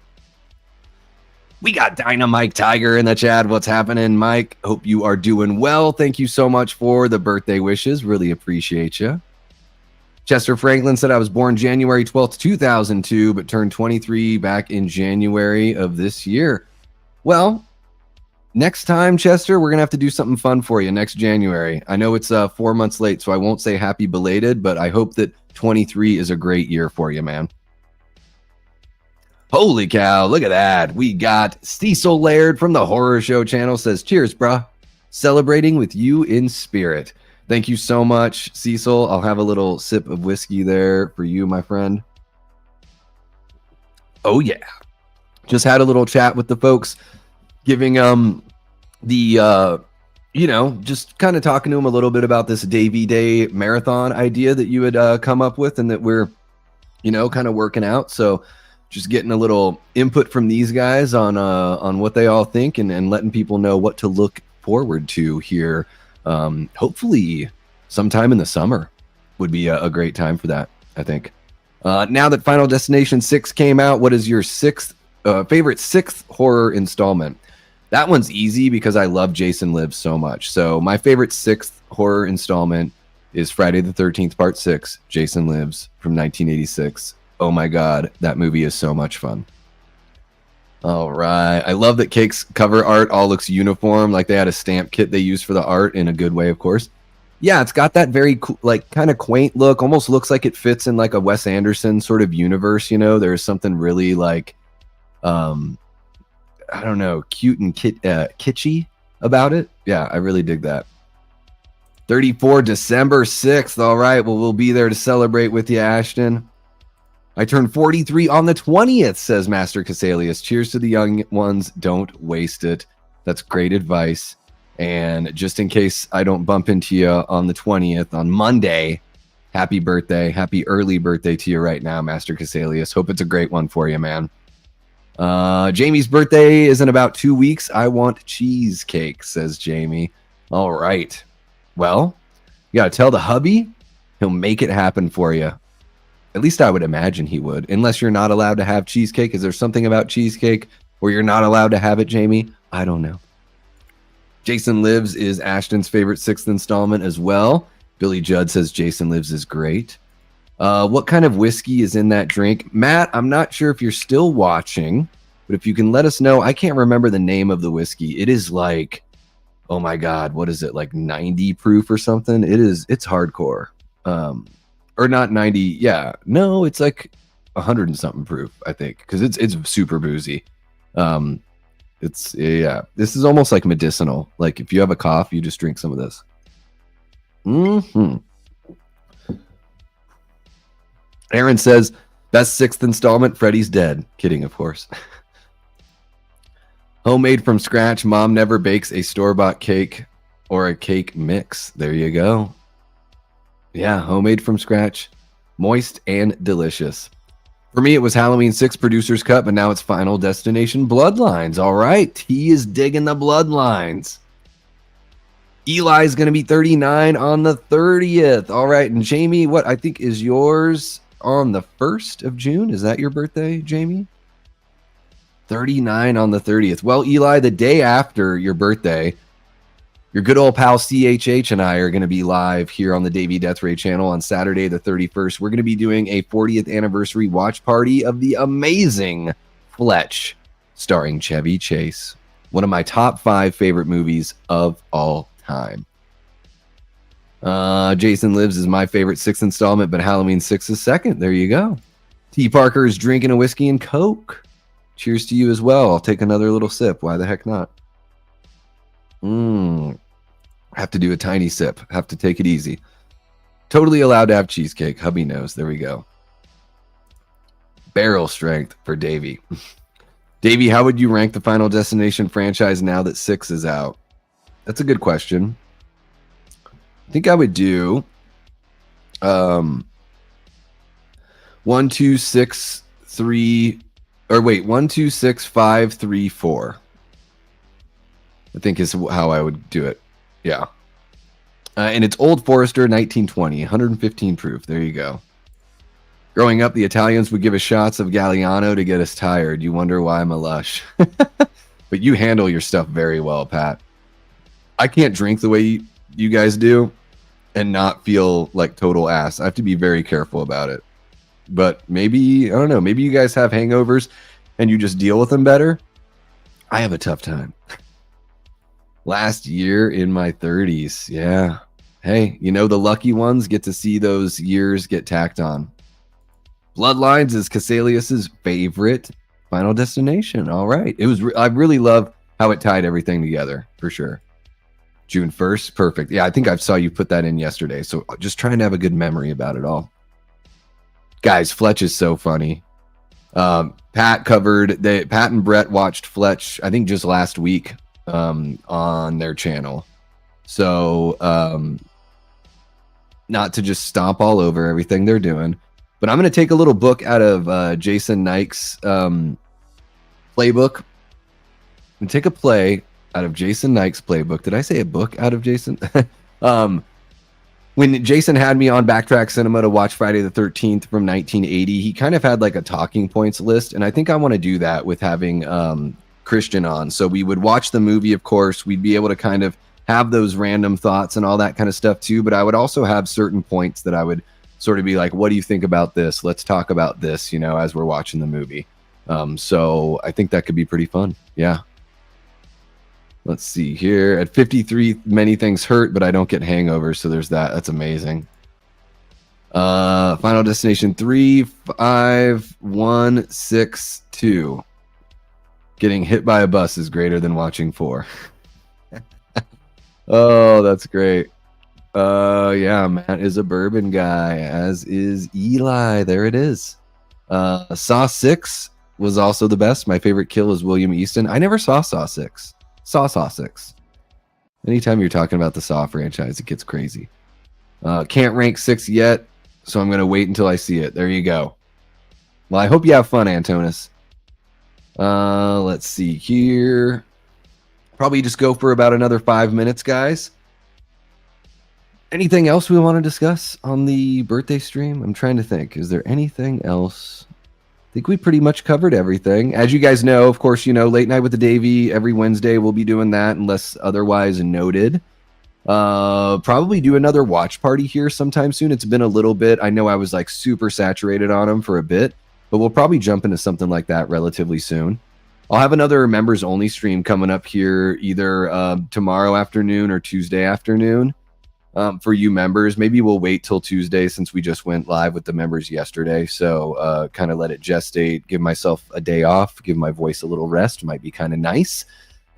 We got Dynamite Tiger in the chat. What's happening, Mike? Hope you are doing well. Thank you so much for the birthday wishes. Really appreciate you. Chester Franklin said, I was born January 12th, 2002, but turned 23 back in January of this year. Well, next time, Chester, we're going to have to do something fun for you next January. I know it's 4 months late, so I won't say happy belated, but I hope that 23 is a great year for you, man. Holy cow, look at that. We got Cecil Laird from the Horror Show channel says, cheers, bruh. Celebrating with you in spirit. Thank you so much, Cecil. I'll have a little sip of whiskey there for you, my friend. Oh, yeah. Just had a little chat with the folks, giving just kind of talking to them a little bit about this Davy Day marathon idea that you had come up with and that we're, kind of working out. So just getting a little input from these guys on what they all think and letting people know what to look forward to here. Hopefully sometime in the summer would be a great time for that, I think. Now that Final Destination 6 came out, what is your favorite sixth horror installment? That one's easy because I love Jason Lives so much. So my favorite sixth horror installment is Friday the 13th, Part 6, Jason Lives from 1986. Oh my God, that movie is so much fun. All right. I love that Cake's cover art all looks uniform, like they had a stamp kit they used for the art in a good way, of course. Yeah, it's got that very like kind of quaint look. Almost looks like it fits in like a Wes Anderson sort of universe. You know, there's something really like, I don't know, cute and kitschy about it. Yeah, I really dig that. 34 December 6th. All right. Well, we'll be there to celebrate with you, Ashton. I turned 43 on the 20th, says Master Casalius. Cheers to the young ones. Don't waste it. That's great advice. And just in case I don't bump into you on the 20th, on Monday, happy birthday. Happy early birthday to you right now, Master Casalius. Hope it's a great one for you, man. Jamie's birthday is in about 2 weeks. I want cheesecake, says Jamie. All right. Well, you got to tell the hubby. He'll make it happen for you. At least I would imagine he would, unless you're not allowed to have cheesecake. Is there something about cheesecake where you're not allowed to have it, Jamie? I don't know. Jason Lives is Ashton's favorite 6th installment as well. Billy Judd says Jason Lives is great. What kind of whiskey is in that drink? Matt, I'm not sure if you're still watching, but if you can let us know. I can't remember the name of the whiskey. It is like, oh my God, what is it? Like 90 proof or something? It's hardcore. Or not 90. Yeah, no, it's like 100 and something proof, I think, because it's super boozy. This is almost like medicinal. Like if you have a cough, you just drink some of this. Aaron says, best 6th installment, Freddy's dead. Kidding, of course. Homemade from scratch. Mom never bakes a store-bought cake or a cake mix. There you go. Yeah, homemade from scratch. Moist and delicious. For me, it was Halloween 6 Producer's Cut, but now it's Final Destination Bloodlines. All right, he is digging the Bloodlines. Eli's going to be 39 on the 30th. All right, and Jamie, what I think is yours on the 1st of June? Is that your birthday, Jamie? 39 on the 30th. Well, Eli, the day after your birthday, your good old pal CHH and I are going to be live here on the Davey Death Ray channel on Saturday the 31st. We're going to be doing a 40th anniversary watch party of the amazing Fletch, starring Chevy Chase. One of my top 5 favorite movies of all time. Jason Lives is my favorite 6th installment, but Halloween 6 is 2nd. There you go. T. Parker is drinking a whiskey and Coke. Cheers to you as well. I'll take another little sip. Why the heck not? Have to do a tiny sip. Have to take it easy. Totally allowed to have cheesecake. Hubby knows. There we go. Barrel strength for Davey. Davey, how would you rank the Final Destination franchise now that 6 is out? That's a good question. I think I would do 1, 2, 6, 3, or wait, 1, 2, 6, 5, 3, 4. I think is how I would do it. Yeah. And it's Old Forester 1920, 115 proof. There you go. Growing up, the Italians would give us shots of Galliano to get us tired. You wonder why I'm a lush. But you handle your stuff very well, Pat. I can't drink the way you guys do and not feel like total ass. I have to be very careful about it. But maybe, I don't know, maybe you guys have hangovers and you just deal with them better. I have a tough time. Last year in my 30s. Yeah. Hey, you know, the lucky ones get to see those years get tacked on. Bloodlines is Casalius's favorite Final Destination. All right. It was, I really love how it tied everything together for sure. June 1st. Perfect. Yeah, I think I saw you put that in yesterday. So just trying to have a good memory about it all. Guys, Fletch is so funny. Pat and Brett watched Fletch, I think just last week on their channel. So not to just stomp all over everything they're doing, but I'm going to take a little book out of Jason Nike's playbook and take a play out of Jason Nike's playbook. Did I say a book out of Jason? When Jason had me on Backtrack Cinema to watch Friday the 13th from 1980, he kind of had like a talking points list. And I think I want to do that with having Christian on. So we would watch the movie, of course. We'd be able to kind of have those random thoughts and all that kind of stuff too. But I would also have certain points that I would sort of be like, what do you think about this? Let's talk about this, you know, as we're watching the movie. So I think that could be pretty fun. Yeah. Let's see here. At 53, many things hurt, but I don't get hangovers. So there's that. That's amazing. Final Destination 3, 5, 1, 6, 2. Getting hit by a bus is greater than watching 4. Oh, that's great. Yeah, Matt is a bourbon guy, as is Eli. There it is. Saw 6 was also the best. My favorite kill is William Easton. I never saw Saw 6. Saw 6. Anytime you're talking about the Saw franchise, it gets crazy. Can't rank 6 yet, so I'm going to wait until I see it. There you go. Well, I hope you have fun, Antonis. Let's see here. Probably just go for about another 5 minutes, guys. Anything else we want to discuss on the birthday stream? I'm trying to think. Is there anything else? I think we pretty much covered everything. As you guys know, of course, Late Night with the Davey every Wednesday. We'll be doing that unless otherwise noted. Probably do another watch party here sometime soon. It's been a little bit. I know I was like super saturated on them for a bit, but we'll probably jump into something like that relatively soon. I'll have another members only stream coming up here either tomorrow afternoon or Tuesday afternoon for you members. Maybe we'll wait till Tuesday since we just went live with the members yesterday. So kind of let it gestate, give myself a day off, give my voice a little rest. Might be kind of nice.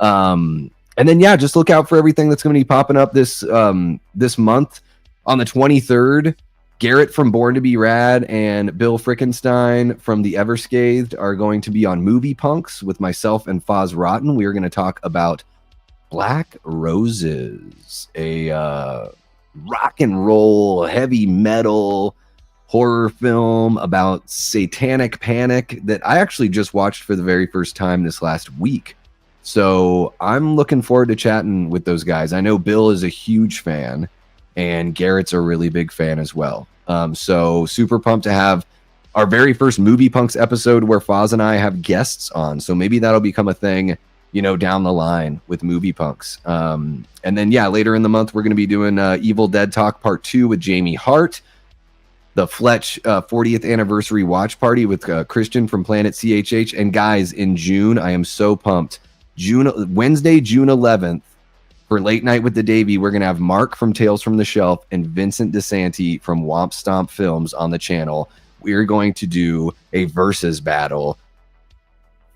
And then, yeah, just look out for everything that's going to be popping up this month. On the 23rd, Garrett from Born to Be Rad and Bill Frickenstein from The Everscathed are going to be on Movie Punks with myself and Foz Rotten. We are going to talk about Black Roses, a rock and roll, heavy metal horror film about satanic panic that I actually just watched for the very first time this last week. So I'm looking forward to chatting with those guys. I know Bill is a huge fan, and Garrett's a really big fan as well. So super pumped to have our very first Movie Punks episode where Foz and I have guests on. So maybe that'll become a thing, down the line with Movie Punks. And then, yeah, later in the month, we're going to be doing Evil Dead Talk Part 2 with Jamie Hart, the Fletch 40th anniversary watch party with Christian from Planet CHH. And guys, in June, I am so pumped. Wednesday, June 11th, for Late Night with the Davey, we're going to have Mark from Tales from the Shelf and Vincent DeSanti from Womp Stomp Films on the channel. We're going to do a versus battle.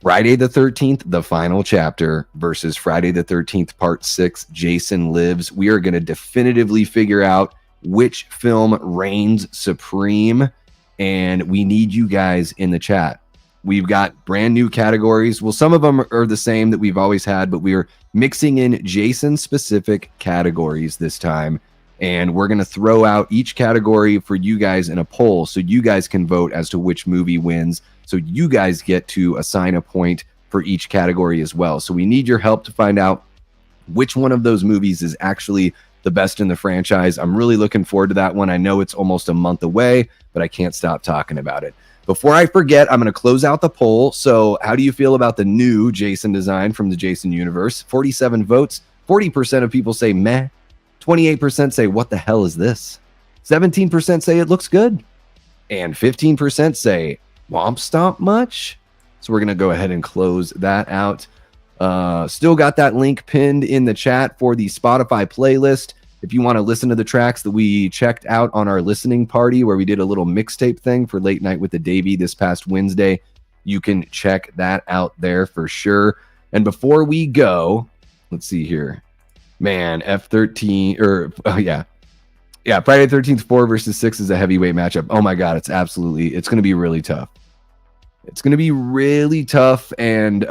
Friday the 13th, the final chapter, versus Friday the 13th, part 6, Jason Lives. We are going to definitively figure out which film reigns supreme, and we need you guys in the chat. We've got brand new categories. Well, some of them are the same that we've always had, but we're mixing in Jason-specific categories this time, and we're going to throw out each category for you guys in a poll so you guys can vote as to which movie wins, so you guys get to assign a point for each category as well. So we need your help to find out which one of those movies is actually the best in the franchise. I'm really looking forward to that one. I know it's almost a month away, but I can't stop talking about it. Before I forget, I'm going to close out the poll. So how do you feel about the new Jason design from the Jason universe? 47 votes. 40% of people say meh. 28% say, what the hell is this? 17% say it looks good. And 15% say, womp stomp much? So we're going to go ahead and close that out. Still got that link pinned in the chat for the Spotify playlist. If you want to listen to the tracks that we checked out on our listening party where we did a little mixtape thing for Late Night with the Davey this past Wednesday, you can check that out there for sure. And before we go, let's see here. Man, F13, Friday the 13th, 4 versus 6 is a heavyweight matchup. Oh my God, it's going to be really tough. It's going to be really tough. And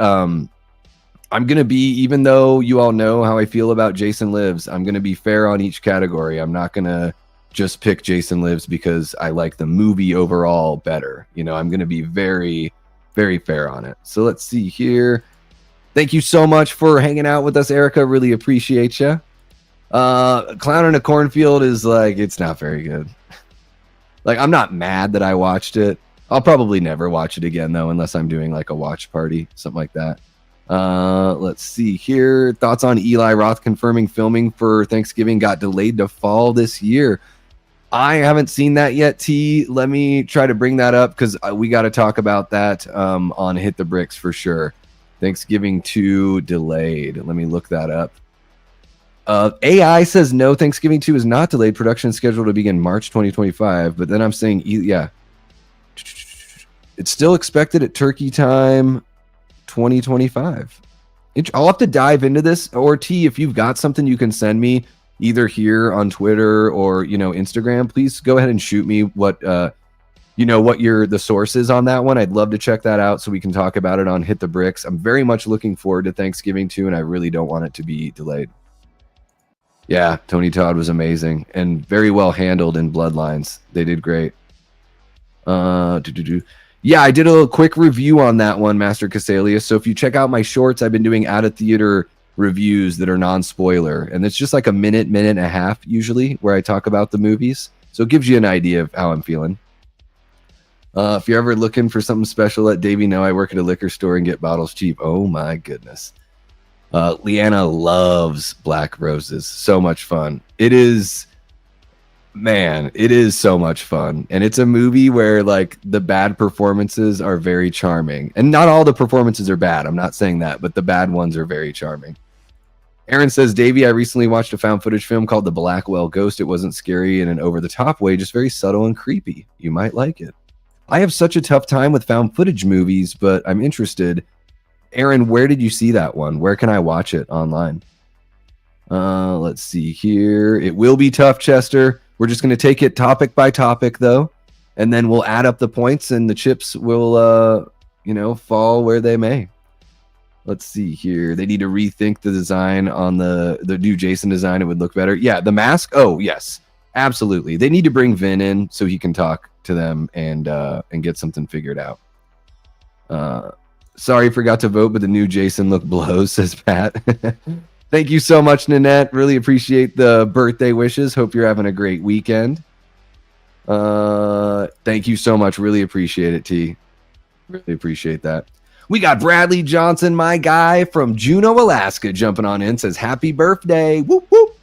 I'm going to be, even though you all know how I feel about Jason Lives, I'm going to be fair on each category. I'm not going to just pick Jason Lives because I like the movie overall better. I'm going to be very, very fair on it. So let's see here. Thank you so much for hanging out with us, Erica. Really appreciate you. Clown in a Cornfield is it's not very good. I'm not mad that I watched it. I'll probably never watch it again, though, unless I'm doing a watch party, something like that. Let's see here. Thoughts on Eli Roth confirming filming for Thanksgiving got delayed to fall this year. I haven't seen that yet, T. Let me try to bring that up because we got to talk about that on Hit the Bricks for sure. Thanksgiving 2 delayed. Let me look that up. AI says no, Thanksgiving 2 is not delayed. Production scheduled to begin March 2025. But then I'm saying, yeah. It's still expected at turkey time 2025. I'll have to dive into this. Or T, if you've got something you can send me, either here on Twitter or Instagram, please go ahead and shoot me what the source is on that one. I'd love to check that out so we can talk about it on Hit the Bricks. I'm very much looking forward to Thanksgiving 2, and I really don't want it to be delayed. Yeah, Tony Todd was amazing and very well handled in Bloodlines. They did great. Yeah, I did a quick review on that one, Master Casalius. So if you check out my shorts, I've been doing out of theater reviews that are non-spoiler, and it's just like a minute and a half usually where I talk about the movies. So it gives you an idea of how I'm feeling. If you're ever looking for something special, let Davey know. I work at a liquor store and get bottles cheap. Oh my goodness. Leanna loves Black Roses. So much fun. It is so much fun. And it's a movie where like the bad performances are very charming. And not all the performances are bad. I'm not saying that, but the bad ones are very charming. Aaron says, Davey, I recently watched a found footage film called The Blackwell Ghost. It wasn't scary in an over-the-top way, just very subtle and creepy. You might like it. I have such a tough time with found footage movies, but I'm interested. Aaron, where did you see that one? Where can I watch it online? Let's see here. It will be tough, Chester. We're just going to take it topic by topic, though, and then we'll add up the points, and the chips will, fall where they may. Let's see here. They need to rethink the design on the new Jason design. It would look better. Yeah, the mask. Oh, yes, absolutely. They need to bring Vin in so he can talk to them and get something figured out. Sorry, forgot to vote, but the new Jason look blows, says Pat. Thank you so much, Nanette. Really appreciate the birthday wishes. Hope you're having a great weekend. Thank you so much. Really appreciate it, T. Really appreciate that. We got Bradley Johnson, my guy from Juneau, Alaska, jumping on in. Says, happy birthday. Whoop, whoop.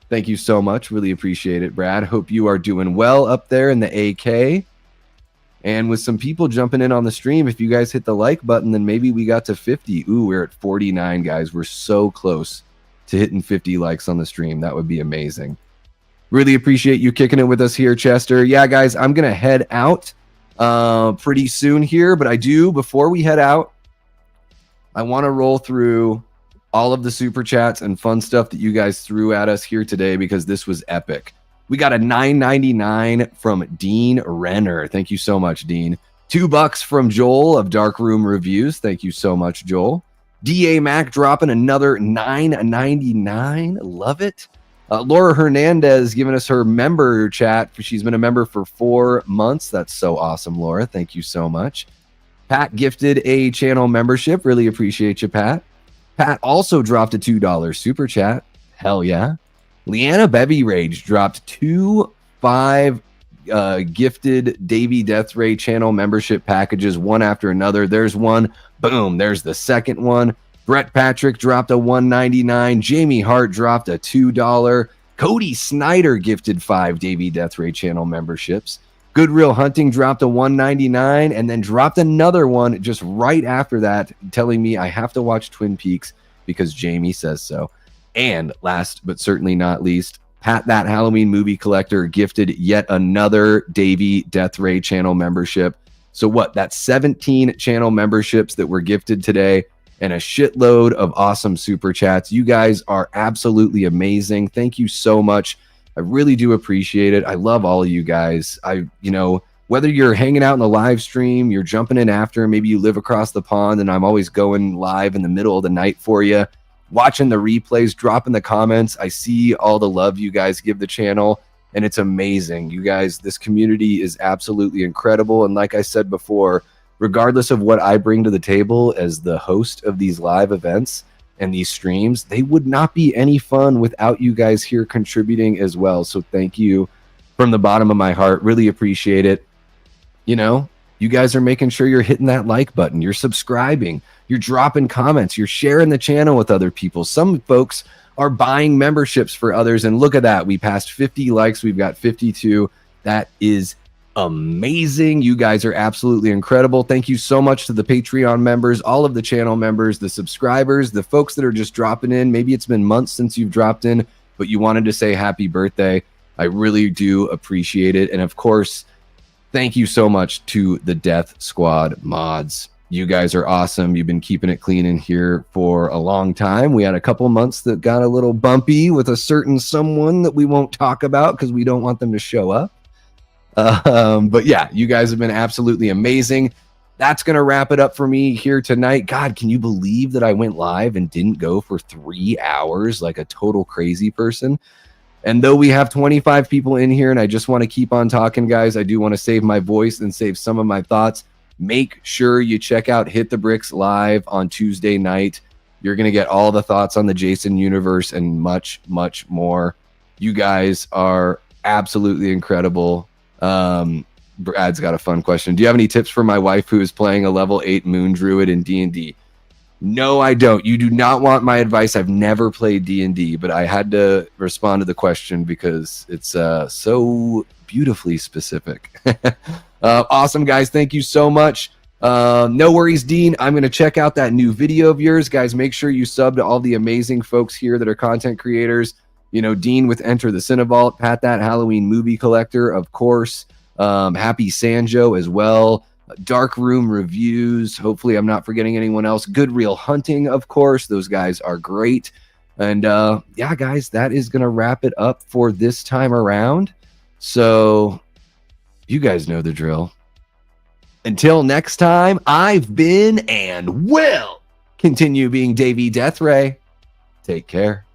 Thank you so much. Really appreciate it, Brad. Hope you are doing well up there in the AK. And with some people jumping in on the stream, if you guys hit the like button, then maybe we got to 50. Ooh, we're at 49, guys. We're so close to hitting 50 likes on the stream. That would be amazing. Really appreciate you kicking it with us here, Chester. Yeah, guys, I'm going to head out pretty soon here. But before we head out, I want to roll through all of the super chats and fun stuff that you guys threw at us here today because this was epic. We got a $9.99 from Dean Renner. Thank you so much, Dean. $2 from Joel of Darkroom Reviews. Thank you so much, Joel. DA Mac dropping another $9.99. Love it. Laura Hernandez giving us her member chat. She's been a member for 4 months. That's so awesome, Laura. Thank you so much. Pat gifted a channel membership. Really appreciate you, Pat. Pat also dropped a $2 super chat. Hell yeah. Leanna Bevy Rage dropped 2 gifted Davey Death Ray channel membership packages, one after another. There's one. Boom. There's the second one. Brett Patrick dropped a $1.99. Jamie Hart dropped a $2. Cody Snyder gifted 5 Davey Death Ray channel memberships. Good Real Hunting dropped a $1.99 and then dropped another one just right after that, telling me I have to watch Twin Peaks because Jamie says so. And last but certainly not least, Pat That Halloween Movie Collector gifted yet another Davey Death Ray channel membership. So what? That's 17 channel memberships that were gifted today and a shitload of awesome super chats. You guys are absolutely amazing. Thank you so much. I really do appreciate it. I love all of you guys. Whether you're hanging out in the live stream, you're jumping in after, maybe you live across the pond and I'm always going live in the middle of the night for you. Watching the replays, dropping the comments. I see all the love you guys give the channel, and it's amazing. You guys, this community is absolutely incredible. And like I said before, regardless of what I bring to the table as the host of these live events and these streams, they would not be any fun without you guys here contributing as well. So thank you from the bottom of my heart. Really appreciate it. You You guys are making sure you're hitting that like button, you're subscribing, you're dropping comments, you're sharing the channel with other people. Some folks are buying memberships for others, and look at that. We passed 50 likes. We've got 52. That is amazing. You guys are absolutely incredible. Thank you so much to the Patreon members, all of the channel members, the subscribers, the folks that are just dropping in. Maybe it's been months since you've dropped in, but you wanted to say happy birthday. I really do appreciate it. And of course, thank you so much to the Death Squad mods. You guys are awesome. You've been keeping it clean in here for a long time. We had a couple months that got a little bumpy with a certain someone that we won't talk about because we don't want them to show up. But yeah, you guys have been absolutely amazing. That's going to wrap it up for me here tonight. God, can you believe that I went live and didn't go for 3 hours like a total crazy person? And though we have 25 people in here and I just want to keep on talking, guys, I do want to save my voice and save some of my thoughts. Make sure you check out Hit the Bricks live on Tuesday night. You're going to get all the thoughts on the Jason universe and much, much more. You guys are absolutely incredible. Brad's got a fun question. Do you have any tips for my wife who is playing a level 8 Moon Druid in D&D? No, I don't. You do not want my advice. I've never played D&D, but I had to respond to the question because it's so beautifully specific. Awesome, guys. Thank you so much. No worries, Dean. I'm going to check out that new video of yours. Guys, make sure you sub to all the amazing folks here that are content creators. You know, Dean with Enter the Cinevault, Pat That Halloween Movie Collector, of course. Happy Sanjo as well. Dark Room Reviews. Hopefully I'm not forgetting anyone else. Good Real Hunting, of course. Those guys are great. And yeah, guys, that is going to wrap it up for this time around. So you guys know the drill. Until next time, I've been and will continue being Davey Deathray. Take care.